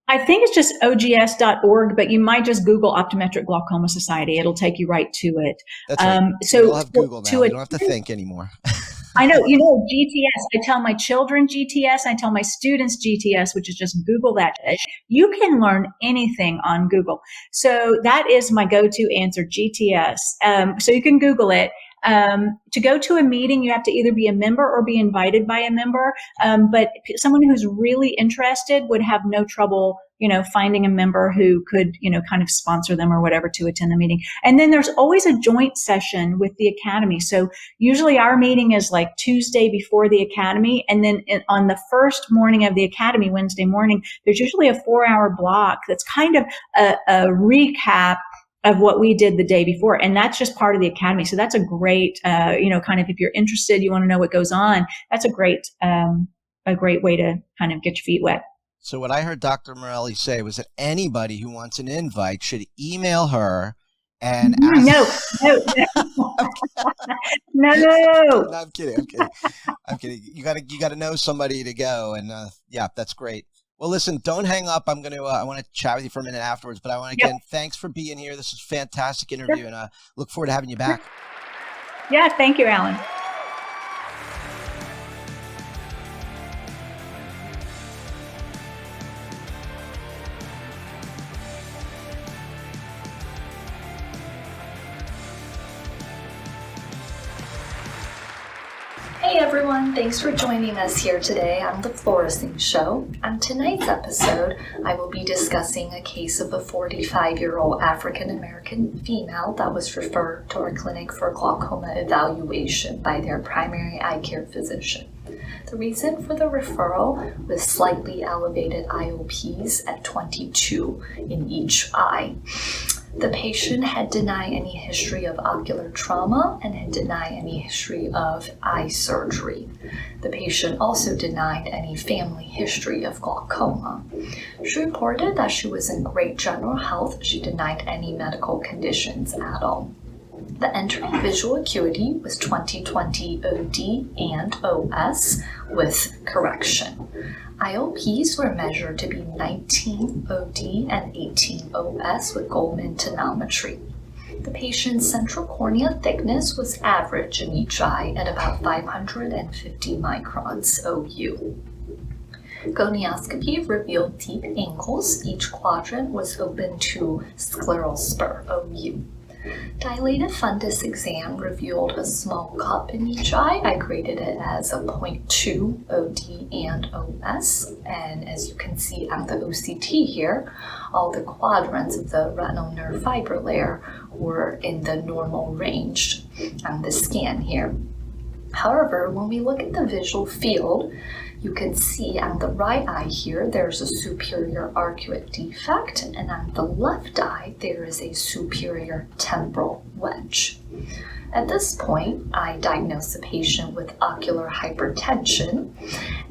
I think it's just ogs.org, but you might just Google Optometric Glaucoma Society. It'll take you right to it. That's right. So we'll have Google now. We don't have to think anymore. I know, GTS. I tell my children GTS. I tell my students GTS, which is just Google that. You can learn anything on Google. So that is my go-to answer, GTS. So you can Google it. To go to a meeting, you have to either be a member or be invited by a member. But someone who's really interested would have no trouble, finding a member who could, kind of sponsor them or whatever to attend the meeting. And then there's always a joint session with the academy. So usually our meeting is like Tuesday before the academy. And then on the first morning of the academy, Wednesday morning, there's usually a 4-hour block that's kind of a recap of what we did the day before. And that's just part of the academy. So that's a great, kind of, if you're interested, you want to know what goes on, that's a great way to kind of get your feet wet. So what I heard Dr. Marrelli say was that anybody who wants an invite should email her and ask. No. No, I'm kidding. You gotta know somebody to go. And yeah, that's great. Well, listen, don't hang up. I want to chat with you for a minute afterwards, but I want to, again, thanks for being here. This was a fantastic interview, and I look forward to having you back. Yeah, thank you, Alan. Hey everyone, thanks for joining us here today on the Fluorescene Show. On tonight's episode, I will be discussing a case of a 45-year-old African-American female that was referred to our clinic for glaucoma evaluation by their primary eye care physician. The reason for the referral was slightly elevated IOPs at 22 in each eye. The patient had denied any history of ocular trauma and had denied any history of eye surgery. The patient also denied any family history of glaucoma. She reported that she was in great general health. She denied any medical conditions at all. The entering visual acuity was 20/20 OD and OS with correction. IOPs were measured to be 19 OD and 18 OS with Goldman tonometry. The patient's central cornea thickness was average in each eye at about 550 microns OU. Gonioscopy revealed deep angles. Each quadrant was open to scleral spur OU. Dilated fundus exam revealed a small cup in each eye. I graded it as a 0.2 OD and OS. And as you can see on the OCT here, all the quadrants of the retinal nerve fiber layer were in the normal range on the scan here. However, when we look at the visual field, you can see on the right eye here, there's a superior arcuate defect, and on the left eye, there is a superior temporal wedge. At this point, I diagnosed the patient with ocular hypertension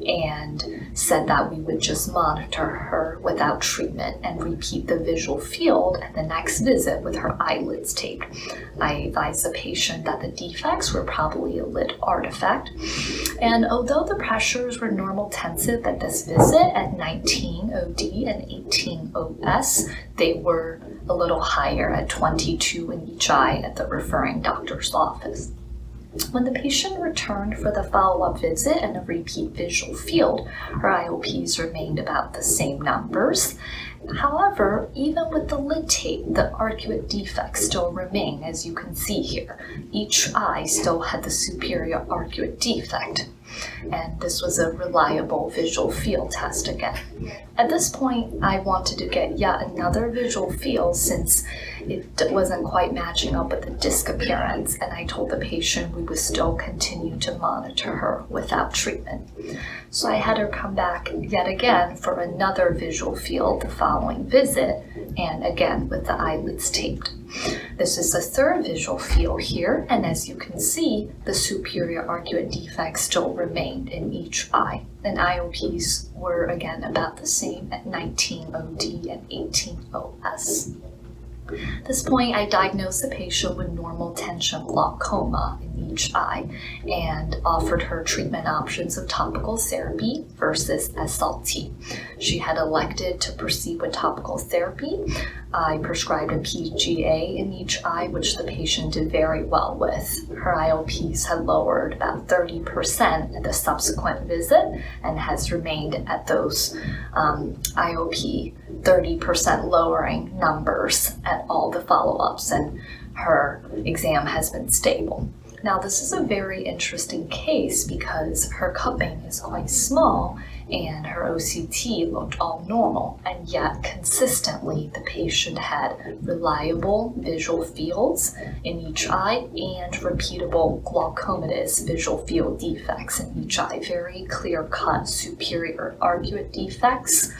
and said that we would just monitor her without treatment and repeat the visual field at the next visit with her eyelids taped. I advised the patient that the defects were probably a lid artifact, and although the pressures were normal tensive at this visit at 19 OD and 18 OS, they were a little higher at 22 in each eye at the referring doctor's office. When the patient returned for the follow-up visit and a repeat visual field, her IOPs remained about the same numbers. However, even with the lid tape, the arcuate defects still remain, as you can see here. Each eye still had the superior arcuate defect, and this was a reliable visual field test again. At this point, I wanted to get yet another visual field since it wasn't quite matching up with the disc appearance, and I told the patient we would still continue to monitor her without treatment. So I had her come back yet again for another visual field the following visit, and again with the eyelids taped. This is the third visual field here, and as you can see, the superior arcuate defects still remained in each eye, and IOPs were again about the same at 19 OD and 18 OS. At this point, I diagnosed the patient with normal tension glaucoma in each eye and offered her treatment options of topical therapy versus SLT. She had elected to proceed with topical therapy. I prescribed a PGA in each eye, which the patient did very well with. Her IOPs had lowered about 30% at the subsequent visit and has remained at those IOP 30% lowering numbers at all the follow-ups, and her exam has been stable. Now, this is a very interesting case because her cupping is quite small and her OCT looked all normal, and yet consistently the patient had reliable visual fields in each eye and repeatable glaucomatous visual field defects in each eye. Very clear-cut superior arcuate defects.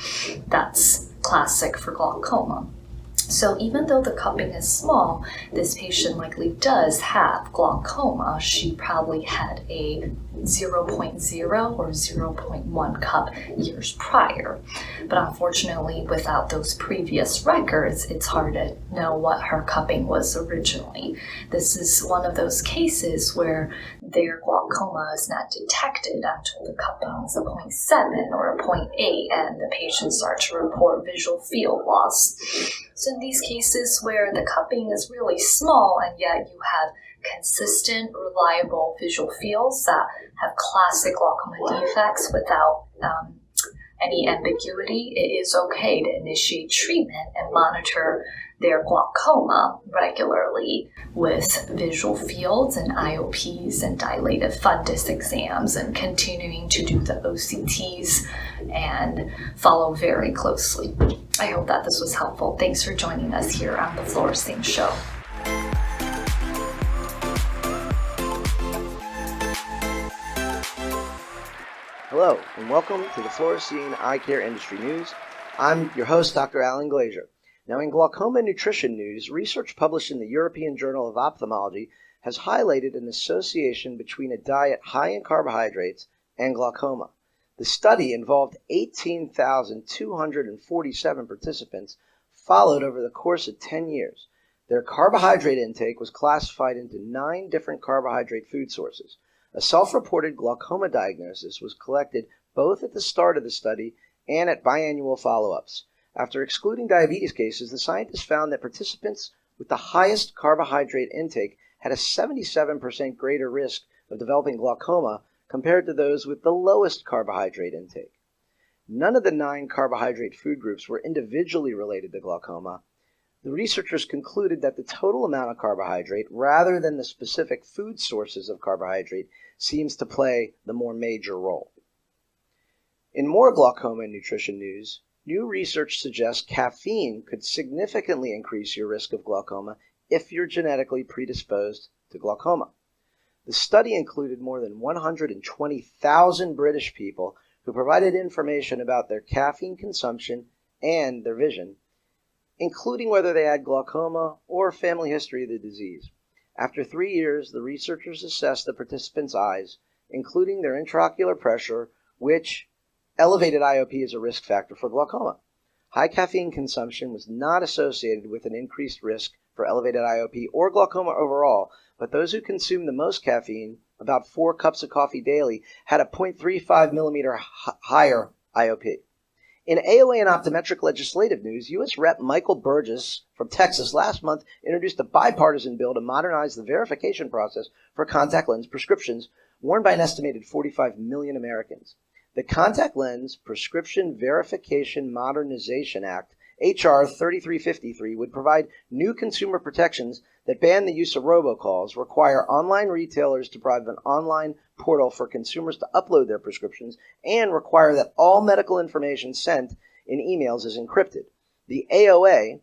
That's classic for glaucoma. So even though the cupping is small, this patient likely does have glaucoma. She probably had a 0.0 or 0.1 cup years prior. But unfortunately, without those previous records, it's hard to know what her cupping was originally. This is one of those cases where their glaucoma is not detected until the cupping is a 0.7 or a 0.8, and the patient starts to report visual field loss. So in these cases where the cupping is really small and yet you have consistent, reliable visual fields that have classic glaucoma defects without any ambiguity, it is okay to initiate treatment and monitor their glaucoma regularly with visual fields and IOPs and dilated fundus exams, and continuing to do the OCTs and follow very closely. I hope that this was helpful. Thanks for joining us here on the Fluorescene Show. Hello, and welcome to the Fluorescene Eye Care Industry News. I'm your host, Dr. Alan Glazier. Now, in glaucoma nutrition news, research published in the European Journal of Ophthalmology has highlighted an association between a diet high in carbohydrates and glaucoma. The study involved 18,247 participants followed over the course of 10 years. Their carbohydrate intake was classified into 9 different carbohydrate food sources. A self-reported glaucoma diagnosis was collected both at the start of the study and at biannual follow-ups. After excluding diabetes cases, the scientists found that participants with the highest carbohydrate intake had a 77% greater risk of developing glaucoma compared to those with the lowest carbohydrate intake. None of the 9 carbohydrate food groups were individually related to glaucoma. The researchers concluded that the total amount of carbohydrate, rather than the specific food sources of carbohydrate, seems to play the more major role. In more glaucoma nutrition news, new research suggests caffeine could significantly increase your risk of glaucoma if you're genetically predisposed to glaucoma. The study included more than 120,000 British people who provided information about their caffeine consumption and their vision, including whether they had glaucoma or family history of the disease. After 3 years, the researchers assessed the participants' eyes, including their intraocular pressure, which elevated IOP is a risk factor for glaucoma. High caffeine consumption was not associated with an increased risk for elevated IOP or glaucoma overall, but those who consumed the most caffeine, about 4 cups of coffee daily, had a 0.35 millimeter higher IOP. In AOA and optometric legislative news, U.S. Rep. Michael Burgess from Texas last month introduced a bipartisan bill to modernize the verification process for contact lens prescriptions worn by an estimated 45 million Americans. The Contact Lens Prescription Verification Modernization Act, H.R. 3353, would provide new consumer protections that ban the use of robocalls, require online retailers to provide an online portal for consumers to upload their prescriptions, and require that all medical information sent in emails is encrypted. The AOA,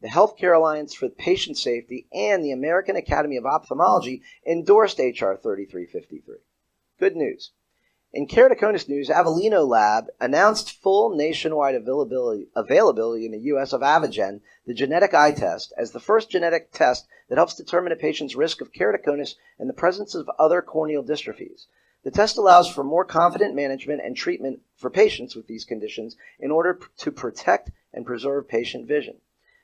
the Healthcare Alliance for Patient Safety, and the American Academy of Ophthalmology endorsed H.R. 3353. Good news. In Keratoconus news, Avellino Lab announced full nationwide availability in the U.S. of AvaGen, the genetic eye test, as the first genetic test that helps determine a patient's risk of keratoconus and the presence of other corneal dystrophies. The test allows for more confident management and treatment for patients with these conditions in order to protect and preserve patient vision.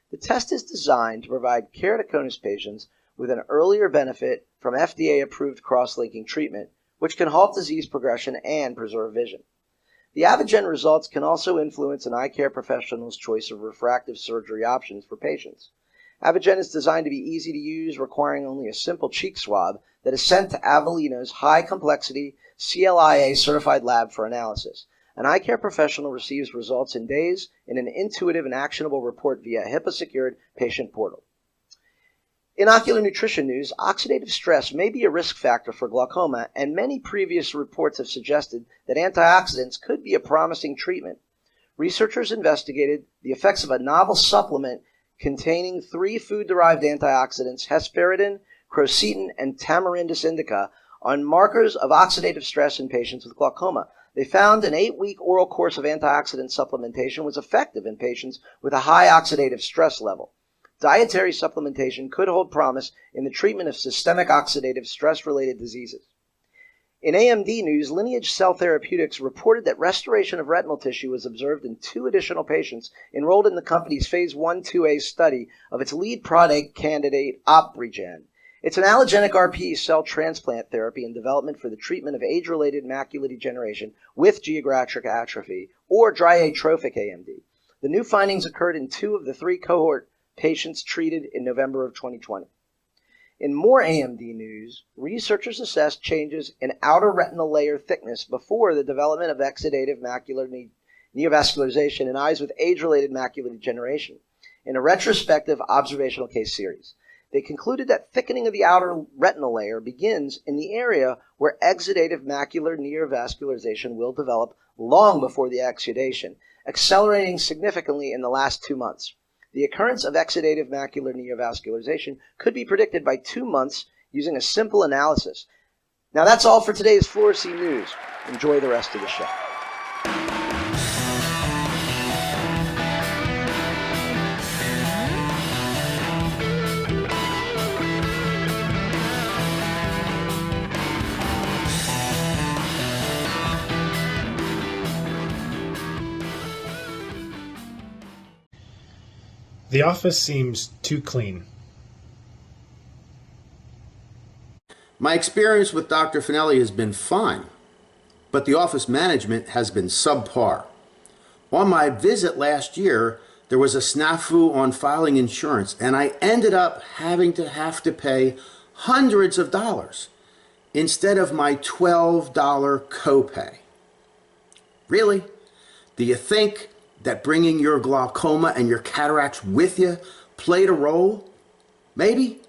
The test is designed to provide keratoconus patients with an earlier benefit from FDA-approved cross-linking treatment, which can halt disease progression and preserve vision. The AvaGen results can also influence an eye care professional's choice of refractive surgery options for patients. AvaGen is designed to be easy to use, requiring only a simple cheek swab that is sent to Avellino's high-complexity CLIA certified lab for analysis. An eye care professional receives results in days in an intuitive and actionable report via a HIPAA-secured patient portal. In ocular nutrition news, oxidative stress may be a risk factor for glaucoma, and many previous reports have suggested that antioxidants could be a promising treatment. Researchers investigated the effects of a novel supplement containing 3 food-derived antioxidants, hesperidin, quercetin, and tamarindus indica, on markers of oxidative stress in patients with glaucoma. They found an 8-week oral course of antioxidant supplementation was effective in patients with a high oxidative stress level. Dietary supplementation could hold promise in the treatment of systemic oxidative stress-related diseases. In AMD news, Lineage Cell Therapeutics reported that restoration of retinal tissue was observed in 2 additional patients enrolled in the company's phase 1/2A study of its lead product candidate, AvaGen. It's an allogenic RPE cell transplant therapy in development for the treatment of age-related macular degeneration with geographic atrophy or dry atrophic AMD. The new findings occurred in 2 of the 3 cohort patients treated in November of 2020. In more AMD news, researchers assessed changes in outer retinal layer thickness before the development of exudative macular neovascularization in eyes with age-related macular degeneration in a retrospective observational case series. They concluded that thickening of the outer retinal layer begins in the area where exudative macular neovascularization will develop long before the exudation, accelerating significantly in the last 2 months. The occurrence of exudative macular neovascularization could be predicted by 2 months using a simple analysis. Now that's all for today's Fluorescene News. Enjoy the rest of the show. The office seems too clean. My experience with Dr. Finelli has been fine, but the office management has been subpar. On my visit last year, there was a snafu on filing insurance, and I ended up having to pay hundreds of dollars instead of my $12 copay. Really? Do you think that bringing your glaucoma and your cataracts with you played a role? Maybe?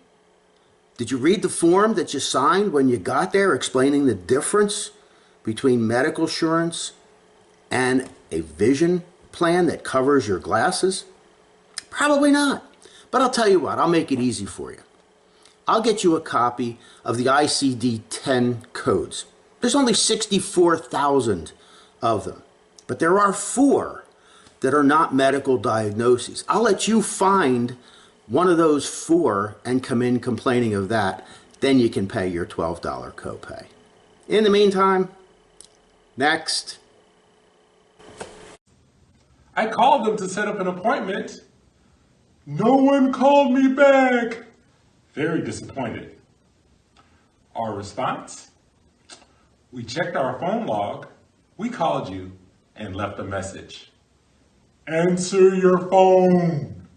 Did you read the form that you signed when you got there explaining the difference between medical insurance and a vision plan that covers your glasses? Probably not. But I'll tell you what, I'll make it easy for you. I'll get you a copy of the ICD-10 codes. There's only 64,000 of them, but there are 4 that are not medical diagnoses. I'll let you find one of those 4 and come in complaining of that. Then you can pay your $12 copay. In the meantime, next. I called them to set up an appointment. No one called me back. Very disappointed. Our response? We checked our phone log. We called you and left a message. Answer your phone.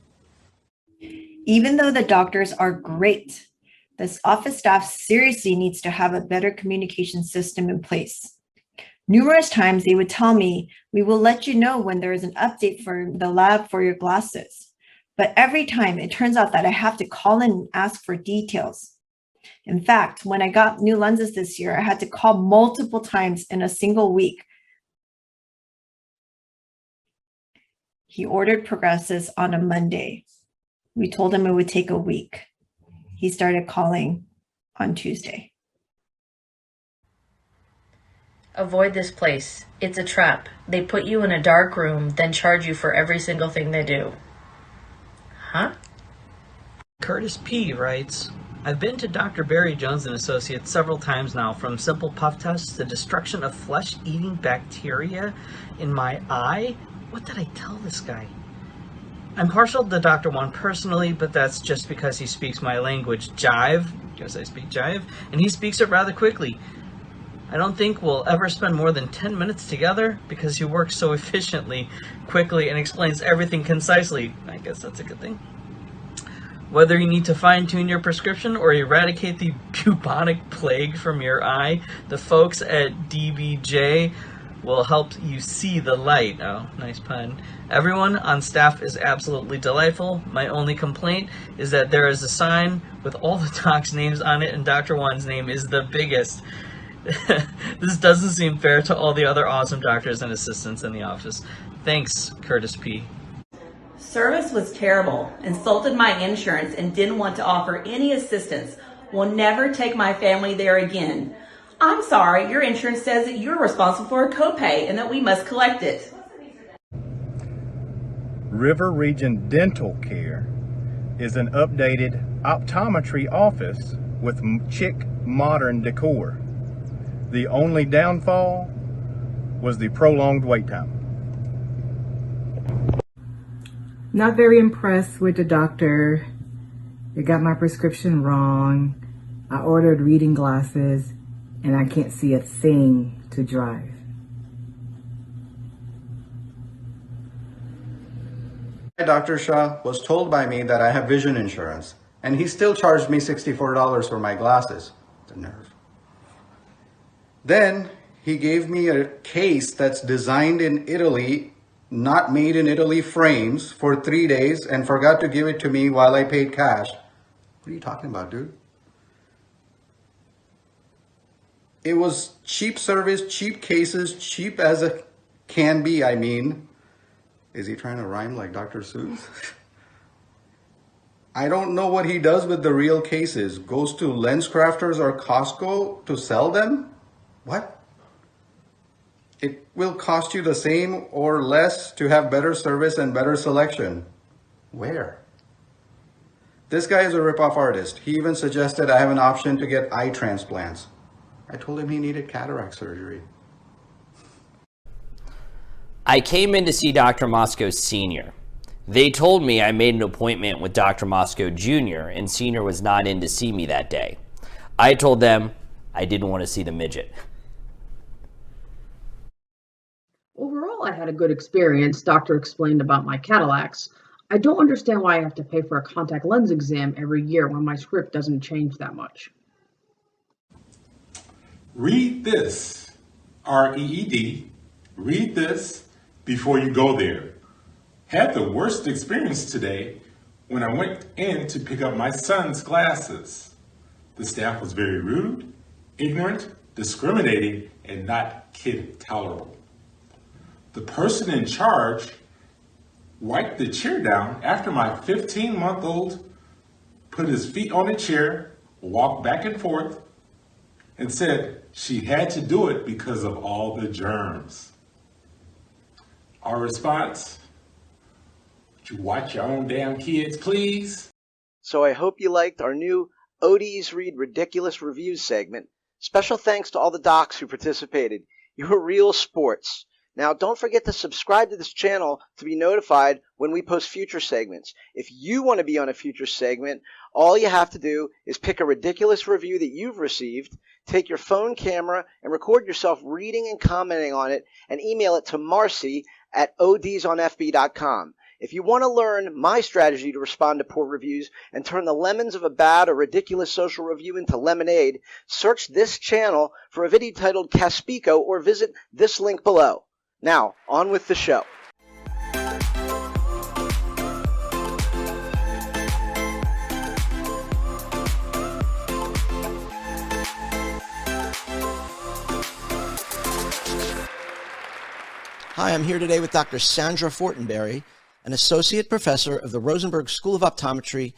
Even though the doctors are great, this office staff seriously needs to have a better communication system in place. Numerous times they would tell me, we will let you know when there is an update for the lab for your glasses. But every time it turns out that I have to call in and ask for details. In fact, when I got new lenses this year, I had to call multiple times in a single week. He ordered progressives on a Monday. We told him it would take a week. He started calling on Tuesday. Avoid this place. It's a trap. They put you in a dark room, then charge you for every single thing they do. Huh? Curtis P. writes, I've been to Dr. Barry Jones & Associates several times now, from simple puff tests to destruction of flesh-eating bacteria in my eye. What did I tell this guy? I'm partial to Dr. Juan personally, but that's just because he speaks my language, Jive. Guess I speak Jive. And he speaks it rather quickly. I don't think we'll ever spend more than 10 minutes together because he works so efficiently, quickly, and explains everything concisely. I guess that's a good thing. Whether you need to fine-tune your prescription or eradicate the bubonic plague from your eye, the folks at DBJ will help you see the light. Oh, nice pun. Everyone on staff is absolutely delightful. My only complaint is that there is a sign with all the docs' names on it and Dr. Juan's name is the biggest. This doesn't seem fair to all the other awesome doctors and assistants in the office. Thanks, Curtis P. Service was terrible, insulted my insurance, and didn't want to offer any assistance. Will never take my family there again. I'm sorry, your insurance says that you're responsible for a copay and that we must collect it. River Region Dental Care is an updated optometry office with chic modern decor. The only downfall was the prolonged wait time. Not very impressed with the doctor. They got my prescription wrong. I ordered reading glasses and I can't see a thing to drive. Dr. Shah was told by me that I have vision insurance, and he still charged me $64 for my glasses. The nerve. Then he gave me a case that's designed in Italy, not made in Italy frames, for 3 days and forgot to give it to me while I paid cash. What are you talking about, dude? It was cheap service, cheap cases, cheap as it can be, I mean. Is he trying to rhyme like Dr. Seuss? I don't know what he does with the real cases. Goes to lens crafters or Costco to sell them? What? It will cost you the same or less to have better service and better selection. Where? This guy is a ripoff artist. He even suggested I have an option to get eye transplants. I told him he needed cataract surgery. I came in to see Dr. Moscow Sr. They told me I made an appointment with Dr. Moscow Jr. and Sr. was not in to see me that day. I told them I didn't want to see the midget. Overall, I had a good experience. Doctor explained about my cataracts. I don't understand why I have to pay for a contact lens exam every year when my script doesn't change that much. Read this, R-E-E-D, read this before you go there. Had the worst experience today when I went in to pick up my son's glasses. The staff was very rude, ignorant, discriminating, and not kid tolerable. The person in charge wiped the chair down after my 15-month-old put his feet on the chair, walked back and forth, and said she had to do it because of all the germs. Our response, would you watch your own damn kids, please? So I hope you liked our new ODs Read Ridiculous Reviews segment. Special thanks to all the docs who participated. You were real sports. Now, don't forget to subscribe to this channel to be notified when we post future segments. If you want to be on a future segment, all you have to do is pick a ridiculous review that you've received, take your phone camera and record yourself reading and commenting on it, and email it to marcy@odsonfb.com. If you want to learn my strategy to respond to poor reviews and turn the lemons of a bad or ridiculous social review into lemonade, search this channel for a video titled Caspico or visit this link below. Now, on with the show. Hi, I'm here today with Dr. Sandra Fortenberry, an associate professor of the Rosenberg School of Optometry,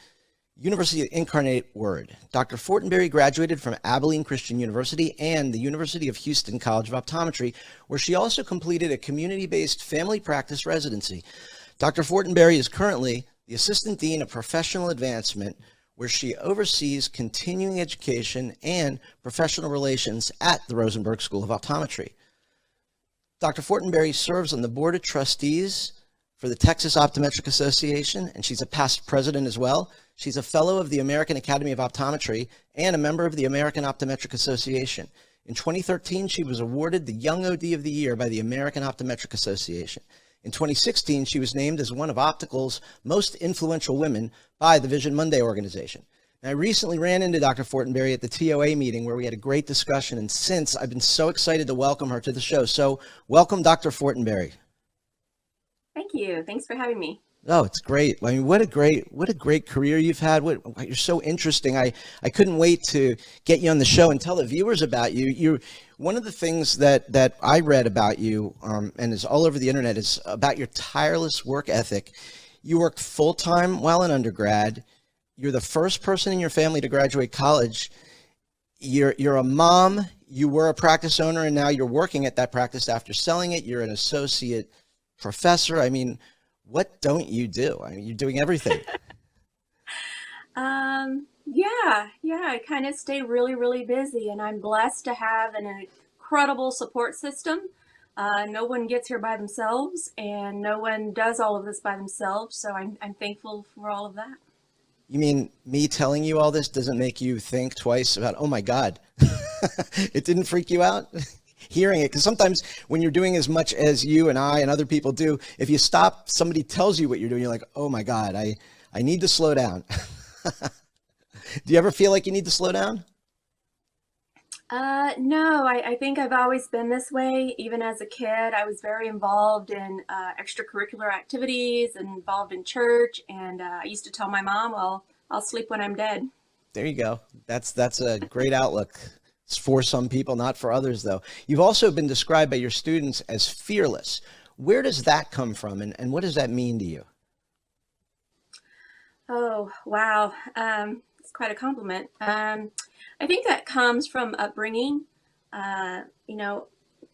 University of Incarnate Word. Dr. Fortenberry graduated from Abilene Christian University and the University of Houston College of Optometry, where she also completed a community-based family practice residency. Dr. Fortenberry is currently the Assistant Dean of Professional Advancement, where she oversees continuing education and professional relations at the Rosenberg School of Optometry. Dr. Fortenberry serves on the Board of Trustees for the Texas Optometric Association, and she's a past president as well. She's a fellow of the American Academy of Optometry and a member of the American Optometric Association. In 2013, she was awarded the Young OD of the Year by the American Optometric Association. In 2016, she was named as one of Optical's most influential women by the Vision Monday organization. And I recently ran into Dr. Fortenberry at the TOA meeting where we had a great discussion, and since I've been so excited to welcome her to the show. So welcome, Dr. Fortenberry. Thank you. Thanks for having me. Oh, it's great. I mean, what a great career you've had. You're so interesting. I couldn't wait to get you on the show and tell the viewers about you. You're one of the things that I read about you and is all over the internet is about your tireless work ethic. You worked full-time while in undergrad. You're the first person in your family to graduate college. You're a mom. You were a practice owner, and now you're working at that practice after selling it. You're an associate professor. I mean, what don't you do? I mean, you're doing everything. Yeah, I kind of stay really, really busy, and I'm blessed to have an incredible support system. No one gets here by themselves, and no one does all of this by themselves, so I'm thankful for all of that. You mean me telling you all this doesn't make you think twice about, oh my God, it didn't freak you out? Hearing it, because sometimes when you're doing as much as you and I and other people do, if you stop, somebody tells you what you're doing, you're like, oh my God, I need to slow down. Do you ever feel like you need to slow down? No, I think I've always been this way. Even as a kid, I was very involved in extracurricular activities and involved in church. And I used to tell my mom, well, I'll sleep when I'm dead. There you go. That's a great outlook. It's for some people, not for others, though. You've also been described by your students as fearless. Where does that come from, and what does that mean to you? Oh, wow. It's quite a compliment. I think that comes from upbringing,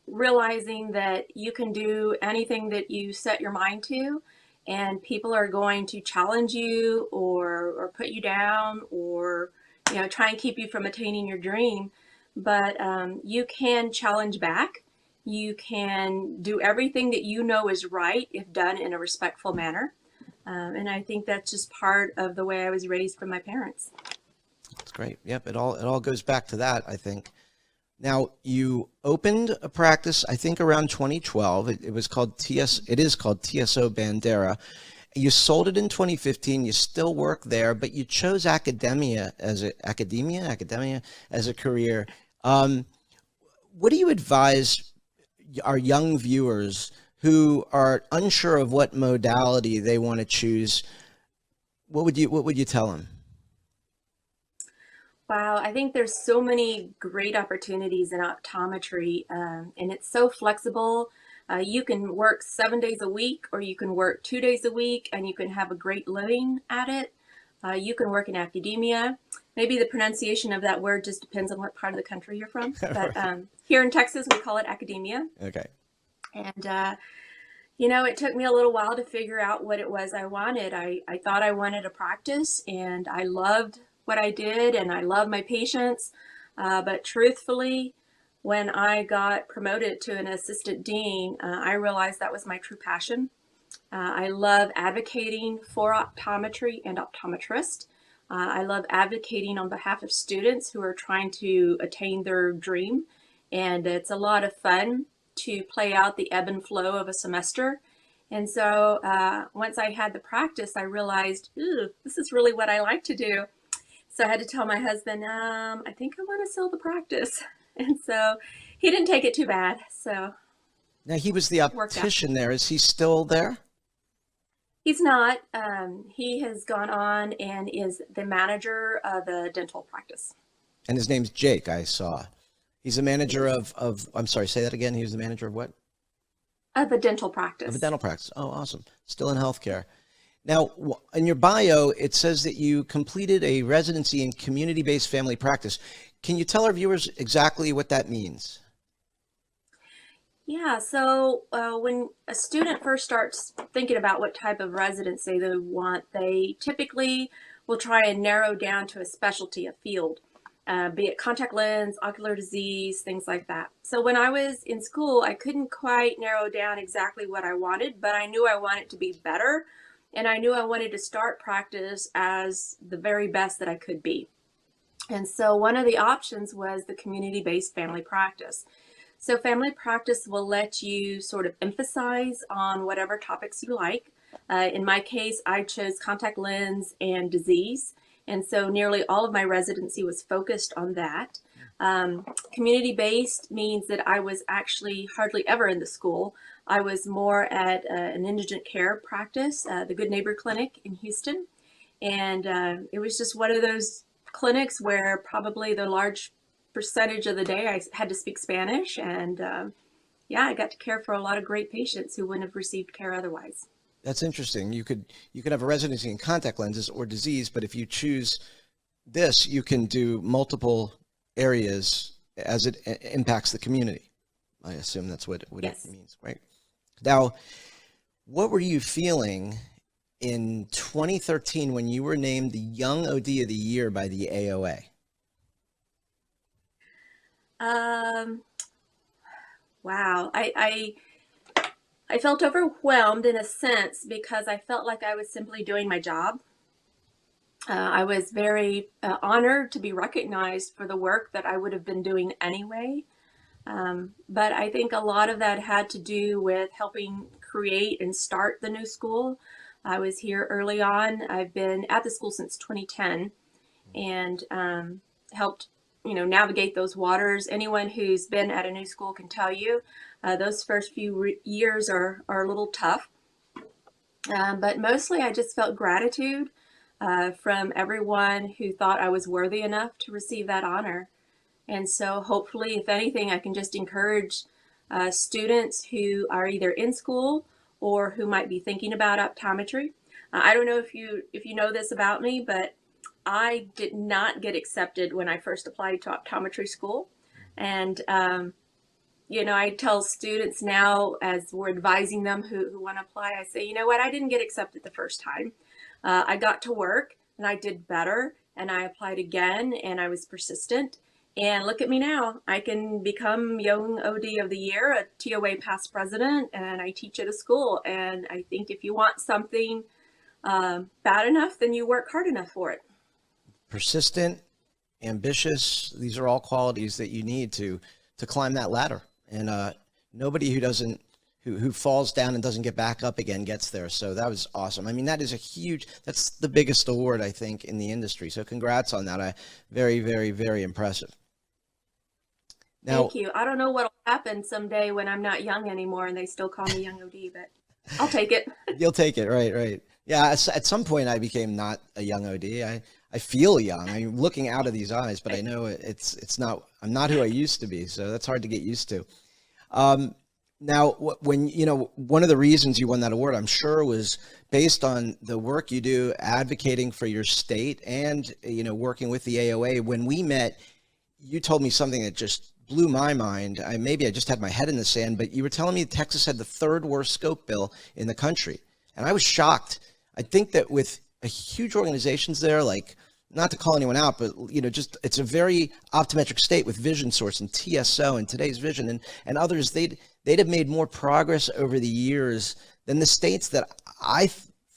realizing that you can do anything that you set your mind to, and people are going to challenge you or put you down or, try and keep you from attaining your dream. But you can challenge back. You can do everything that you know is right if done in a respectful manner. And I think that's just part of the way I was raised from my parents. That's great. Yep, it all goes back to that, I think. Now, you opened a practice, I think around 2012. It is called TSO Bandera. You sold it in 2015. You still work there, but you chose academia as a career. What do you advise our young viewers who are unsure of what modality they want to choose? What would you tell them? Wow, I think there's so many great opportunities in optometry, and it's so flexible. You can work 7 days a week, or you can work 2 days a week, and you can have a great living at it. You can work in academia. Maybe the pronunciation of that word just depends on what part of the country you're from. But here in Texas, we call it academia. Okay. And, it took me a little while to figure out what it was I wanted. I thought I wanted a practice, and I loved what I did, and I love my patients. But truthfully, when I got promoted to an assistant dean, I realized that was my true passion. I love advocating for optometry and optometrist. I love advocating on behalf of students who are trying to attain their dream. And it's a lot of fun to play out the ebb and flow of a semester. And so once I had the practice, I realized, this is really what I like to do. So I had to tell my husband, I think I want to sell the practice. And so he didn't take it too bad. So now he was the optician there. Is he still there? He's not. He has gone on and is the manager of a dental practice. And his name's Jake, I saw. He's the manager of I'm sorry, say that again. He was the manager of what? Of a dental practice. Of a dental practice. Oh, awesome. Still in healthcare. Now, in your bio, it says that you completed a residency in community-based family practice. Can you tell our viewers exactly what that means? Yeah, so when a student first starts thinking about what type of residency they want, they typically will try and narrow down to a specialty, a field, be it contact lens, ocular disease, things like that. So when I was in school, I couldn't quite narrow down exactly what I wanted, but I knew I wanted to be better, and I knew I wanted to start practice as the very best that I could be. And so one of the options was the community-based family practice. So family practice will let you sort of emphasize on whatever topics you like. In my case, I chose contact lens and disease. And so nearly all of my residency was focused on that. Community-based means that I was actually hardly ever in the school. I was more at an indigent care practice, the Good Neighbor Clinic in Houston. And it was just one of those clinics where probably the large percentage of the day I had to speak Spanish. And yeah, I got to care for a lot of great patients who wouldn't have received care otherwise. That's interesting. You could have a residency in contact lenses or disease, but if you choose this, you can do multiple areas as it impacts the community. I assume that's what Yes. it means, right? Now, what were you feeling in 2013 when you were named the Young OD of the Year by the AOA? Wow. I felt overwhelmed in a sense because I felt like I was simply doing my job. I was very honored to be recognized for the work that I would have been doing anyway. But I think a lot of that had to do with helping create and start the new school. I was here early on. I've been at the school since 2010 and helped navigate those waters. Anyone who's been at a new school can tell you those first few years are a little tough. But mostly I just felt gratitude from everyone who thought I was worthy enough to receive that honor. And so hopefully, if anything, I can just encourage students who are either in school or who might be thinking about optometry. I don't know if you know this about me, but I did not get accepted when I first applied to optometry school. And, I tell students now as we're advising them who want to apply, I say, you know what, I didn't get accepted the first time. I got to work and I did better and I applied again and I was persistent. And look at me now. I can become Young OD of the Year, a TOA past president, and I teach at a school. And I think if you want something bad enough, then you work hard enough for it. Persistent, ambitious, these are all qualities that you need to climb that ladder. And nobody who falls down and doesn't get back up again gets there. So that was awesome. I mean, that's the biggest award, I think, in the industry. So congrats on that. Very, very, very impressive. Now, thank you. I don't know what'll happen someday when I'm not young anymore and they still call me Young OD, but I'll take it. You'll take it. Right. Yeah. At some point I became not a young OD. I feel young. I'm looking out of these eyes, but I know it's not, I'm not who I used to be. So that's hard to get used to. Now, when, one of the reasons you won that award, I'm sure, was based on the work you do advocating for your state and, working with the AOA. When we met, you told me something that just blew my mind. Maybe I just had my head in the sand, but you were telling me Texas had the third worst scope bill in the country. And I was shocked. I think that with huge organizations there, like, not to call anyone out, but, it's a very optometric state with Vision Source and TSO and Today's Vision and others. They'd have made more progress over the years than the states that I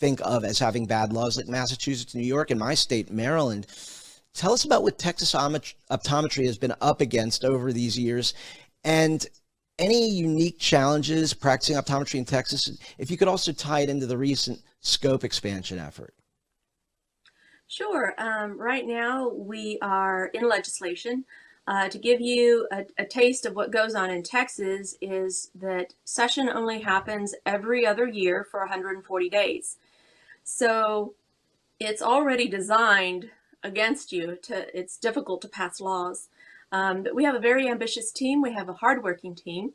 think of as having bad laws, like Massachusetts, New York, and my state, Maryland. Tell us about what Texas optometry has been up against over these years and any unique challenges practicing optometry in Texas. If you could also tie it into the recent scope expansion effort. Sure. Right now we are in legislation. To give you a taste of what goes on in Texas is that session only happens every other year for 140 days. So it's already designed against you. It's difficult to pass laws. But we have a very ambitious team. We have a hardworking team.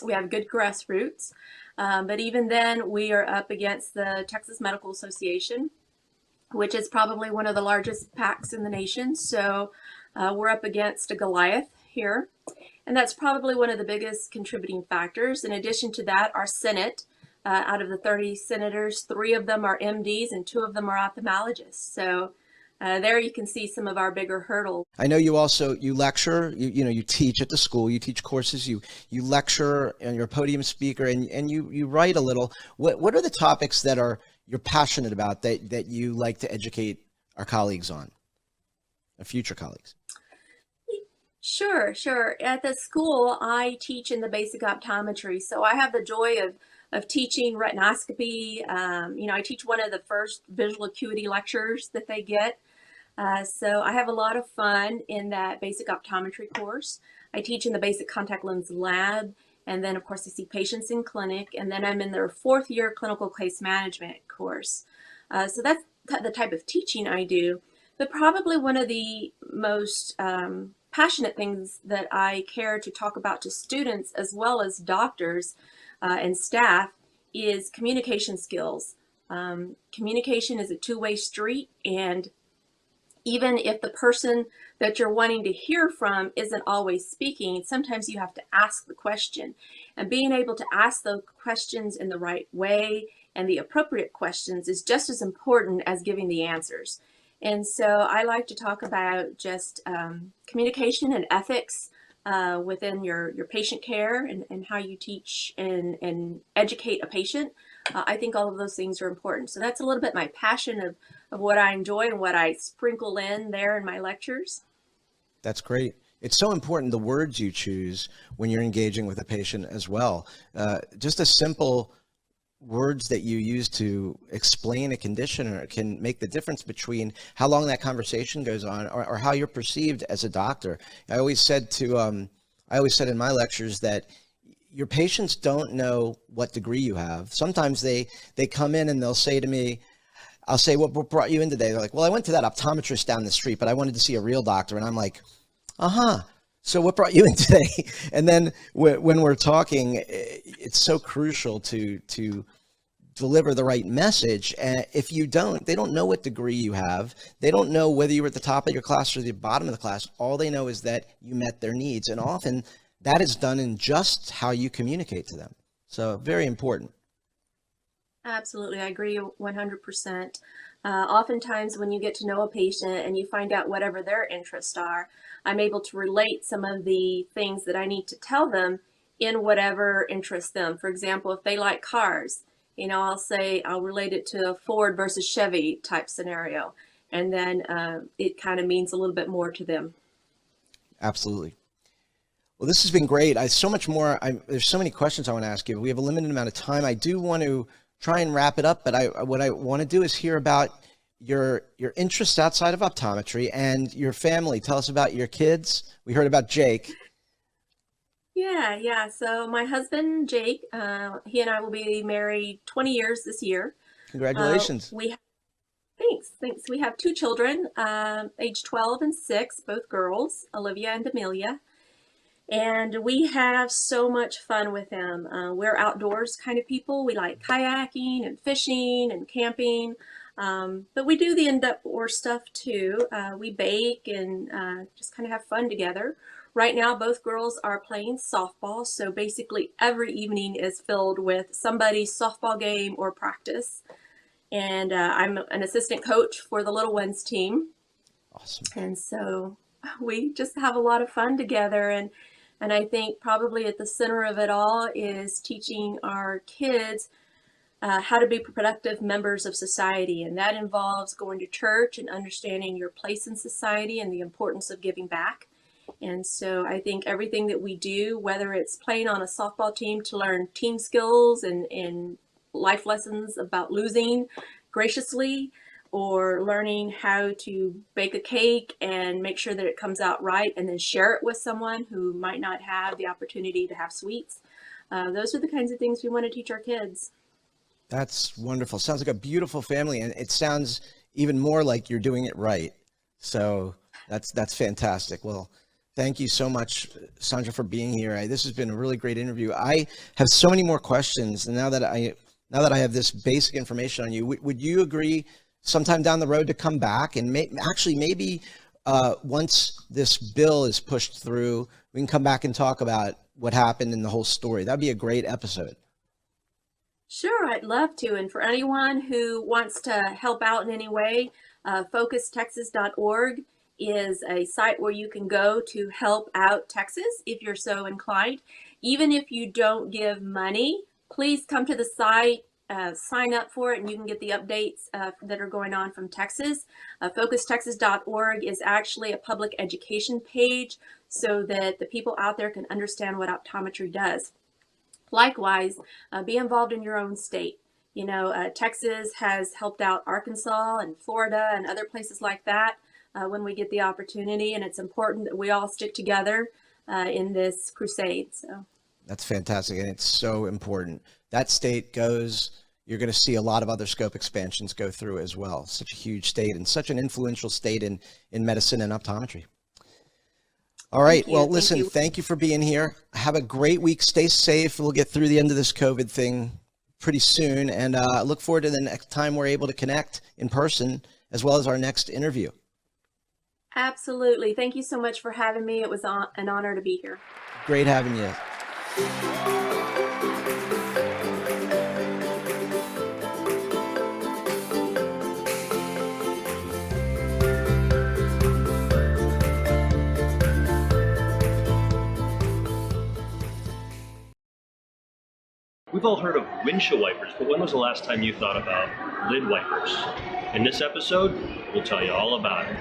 We have good grassroots. But even then, we are up against the Texas Medical Association, which is probably one of the largest PACs in the nation. So we're up against a Goliath here. And that's probably one of the biggest contributing factors. In addition to that, our Senate, out of the 30 senators, 3 of them are MDs and 2 of them are ophthalmologists. So there you can see some of our bigger hurdles. I know you lecture, you teach at the school, you teach courses, you lecture, and you're a podium speaker, and you write a little. What are the topics that you're passionate about that you like to educate our colleagues on, our future colleagues? Sure. At the school, I teach in the basic optometry, so I have the joy of teaching retinoscopy. I teach one of the first visual acuity lectures that they get. So I have a lot of fun in that basic optometry course. I teach in the basic contact lens lab, and then of course I see patients in clinic, and then I'm in their 4th year clinical case management course. So that's the type of teaching I do. But probably one of the most passionate things that I care to talk about to students as well as doctors and staff is communication skills. Communication is a two-way street, and even if the person that you're wanting to hear from isn't always speaking, sometimes you have to ask the question. And being able to ask those questions in the right way and the appropriate questions is just as important as giving the answers. And so I like to talk about just communication and ethics within your patient care and how you teach and educate a patient. I think all of those things are important. So that's a little bit my passion of what I enjoy and what I sprinkle in there in my lectures. That's great. It's so important, the words you choose when you're engaging with a patient as well. Just a simple words that you use to explain a condition can make the difference between how long that conversation goes on or how you're perceived as a doctor. I always said in my lectures that your patients don't know what degree you have. Sometimes they come in and they'll say to me, I'll say, what brought you in today? They're like, well, I went to that optometrist down the street, but I wanted to see a real doctor. And I'm like, so what brought you in today? And then when we're talking, it's so crucial to deliver the right message. And if you don't, they don't know what degree you have. They don't know whether you were at the top of your class or the bottom of the class. All they know is that you met their needs. And often that is done in just how you communicate to them. So very important. Absolutely. I agree 100%. Oftentimes when you get to know a patient and you find out whatever their interests are, I'm able to relate some of the things that I need to tell them in whatever interests them. For example, if they like cars, I'll relate it to a Ford versus Chevy type scenario. And then it kind of means a little bit more to them. Absolutely. Well, this has been great. So much more. There's so many questions I want to ask you. We have a limited amount of time. I do want to try and wrap it up, but what I want to do is hear about your interests outside of optometry and your family. Tell us about your kids. We heard about Jake. Yeah. So my husband, Jake, he and I will be married 20 years this year. Congratulations. Thanks. We have 2 children, age 12 and 6, both girls, Olivia and Amelia. And we have so much fun with them. We're outdoors kind of people. We like kayaking and fishing and camping. But we do the indoor stuff too. We bake and just kind of have fun together. Right now, both girls are playing softball. So basically every evening is filled with somebody's softball game or practice. And I'm an assistant coach for the little ones team. Awesome. And so we just have a lot of fun together. And I think probably at the center of it all is teaching our kids how to be productive members of society. And that involves going to church and understanding your place in society and the importance of giving back. And so I think everything that we do, whether it's playing on a softball team to learn team skills and life lessons about losing graciously, or learning how to bake a cake and make sure that it comes out right and then share it with someone who might not have the opportunity to have sweets. Those are the kinds of things we want to teach our kids. That's wonderful. Sounds like a beautiful family, and it sounds even more like you're doing it right. So that's fantastic. Well, Thank you so much, Sandra, for being here. This has been a really great interview. I have so many more questions, and now that I have this basic information on you, would you agree sometime down the road to come back and maybe once this bill is pushed through, we can come back and talk about what happened in the whole story? That'd be a great episode. Sure, I'd love to. And for anyone who wants to help out in any way, focustexas.org is a site where you can go to help out Texas if you're so inclined. Even if you don't give money, please come to the site, sign up for it, and you can get the updates that are going on from Texas. Focustexas.org is actually a public education page so that the people out there can understand what optometry does. Likewise, be involved in your own state. Texas has helped out Arkansas and Florida and other places like that when we get the opportunity, and it's important that we all stick together in this crusade. So that's fantastic, and it's so important. That state goes, you're going to see a lot of other scope expansions go through as well. Such a huge state and such an influential state in medicine and optometry. All right. Well, listen, thank you for being here. Have a great week. Stay safe. We'll get through the end of this COVID thing pretty soon, and look forward to the next time we're able to connect in person, as well as our next interview. Absolutely. Thank you so much for having me. It was an honor to be here. Great having you. We've all heard of windshield wipers, but when was the last time you thought about lid wipers? In this episode, we'll tell you all about it.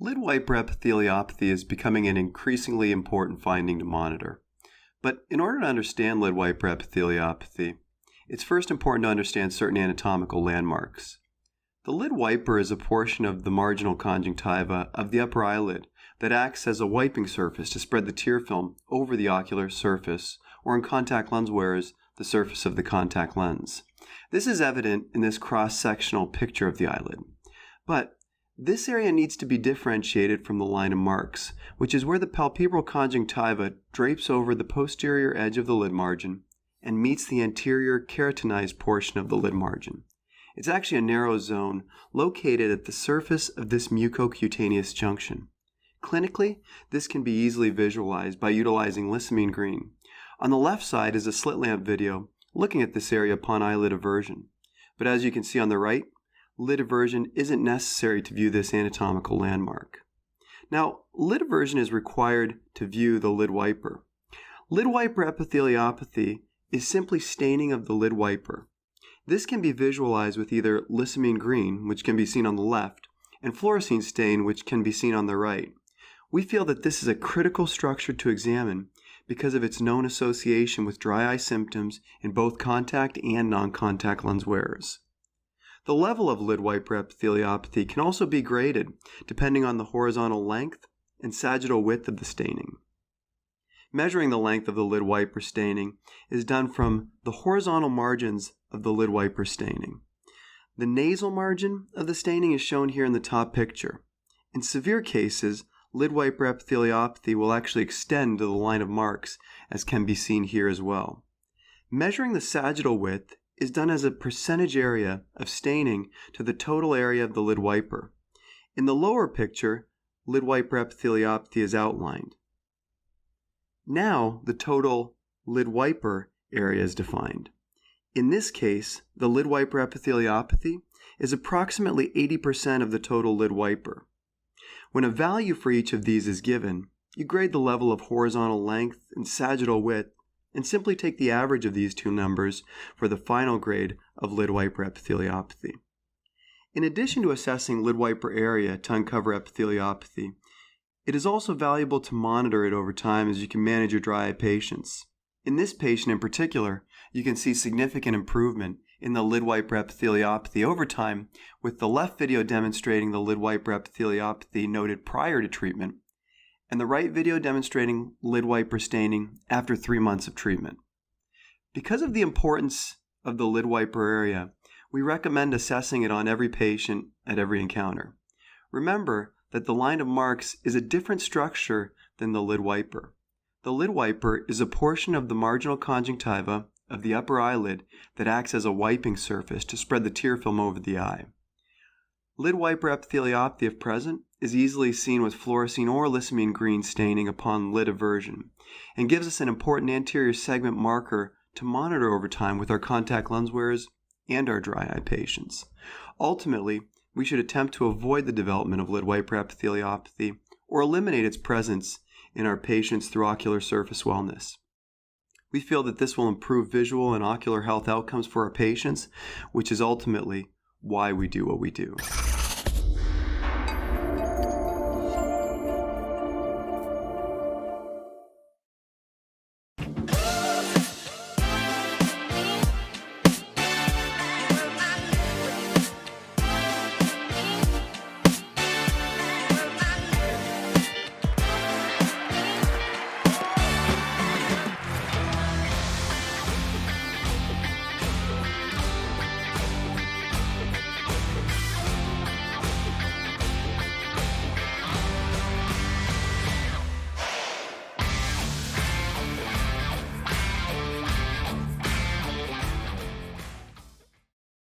Lid wiper epitheliopathy is becoming an increasingly important finding to monitor. But in order to understand lid wiper epitheliopathy, it's first important to understand certain anatomical landmarks. The lid wiper is a portion of the marginal conjunctiva of the upper eyelid that acts as a wiping surface to spread the tear film over the ocular surface, or in contact lens wearers, the surface of the contact lens. This is evident in this cross-sectional picture of the eyelid. But this area needs to be differentiated from the line of marks, which is where the palpebral conjunctiva drapes over the posterior edge of the lid margin and meets the anterior keratinized portion of the lid margin. It's actually a narrow zone located at the surface of this mucocutaneous junction. Clinically, this can be easily visualized by utilizing lissamine green. On the left side is a slit lamp video looking at this area upon eyelid aversion. But as you can see on the right, lid aversion isn't necessary to view this anatomical landmark. Now, lid aversion is required to view the lid wiper. Lid wiper epitheliopathy is simply staining of the lid wiper. This can be visualized with either lissamine green, which can be seen on the left, and fluorescene stain, which can be seen on the right. We feel that this is a critical structure to examine because of its known association with dry eye symptoms in both contact and non-contact lens wearers. The level of lid wiper epitheliopathy can also be graded depending on the horizontal length and sagittal width of the staining. Measuring the length of the lid wiper staining is done from the horizontal margins of the lid wiper staining. The nasal margin of the staining is shown here in the top picture. In severe cases, lid wiper epitheliopathy will actually extend to the line of marks, as can be seen here as well. Measuring the sagittal width is done as a percentage area of staining to the total area of the lid wiper. In the lower picture, lid wiper epitheliopathy is outlined. Now the total lid wiper area is defined. In this case, the lid wiper epitheliopathy is approximately 80% of the total lid wiper. When a value for each of these is given, you grade the level of horizontal length and sagittal width and simply take the average of these two numbers for the final grade of lid wiper epitheliopathy. In addition to assessing lid wiper area to uncover epitheliopathy, it is also valuable to monitor it over time as you can manage your dry eye patients. In this patient in particular, You can see significant improvement in the lid wiper epitheliopathy over time, with the left video demonstrating the lid wiper epitheliopathy noted prior to treatment, and the right video demonstrating lid wiper staining after 3 months of treatment. Because of the importance of the lid wiper area, we recommend assessing it on every patient at every encounter. Remember that the line of marks is a different structure than the lid wiper. The lid wiper is a portion of the marginal conjunctiva of the upper eyelid that acts as a wiping surface to spread the tear film over the eye. Lid wiper epitheliopathy, if present, is easily seen with fluorescein or lissamine green staining upon lid aversion, and gives us an important anterior segment marker to monitor over time with our contact lens wearers and our dry eye patients. Ultimately, we should attempt to avoid the development of lid wiper epitheliopathy or eliminate its presence in our patients through ocular surface wellness. We feel that this will improve visual and ocular health outcomes for our patients, which is ultimately why we do what we do.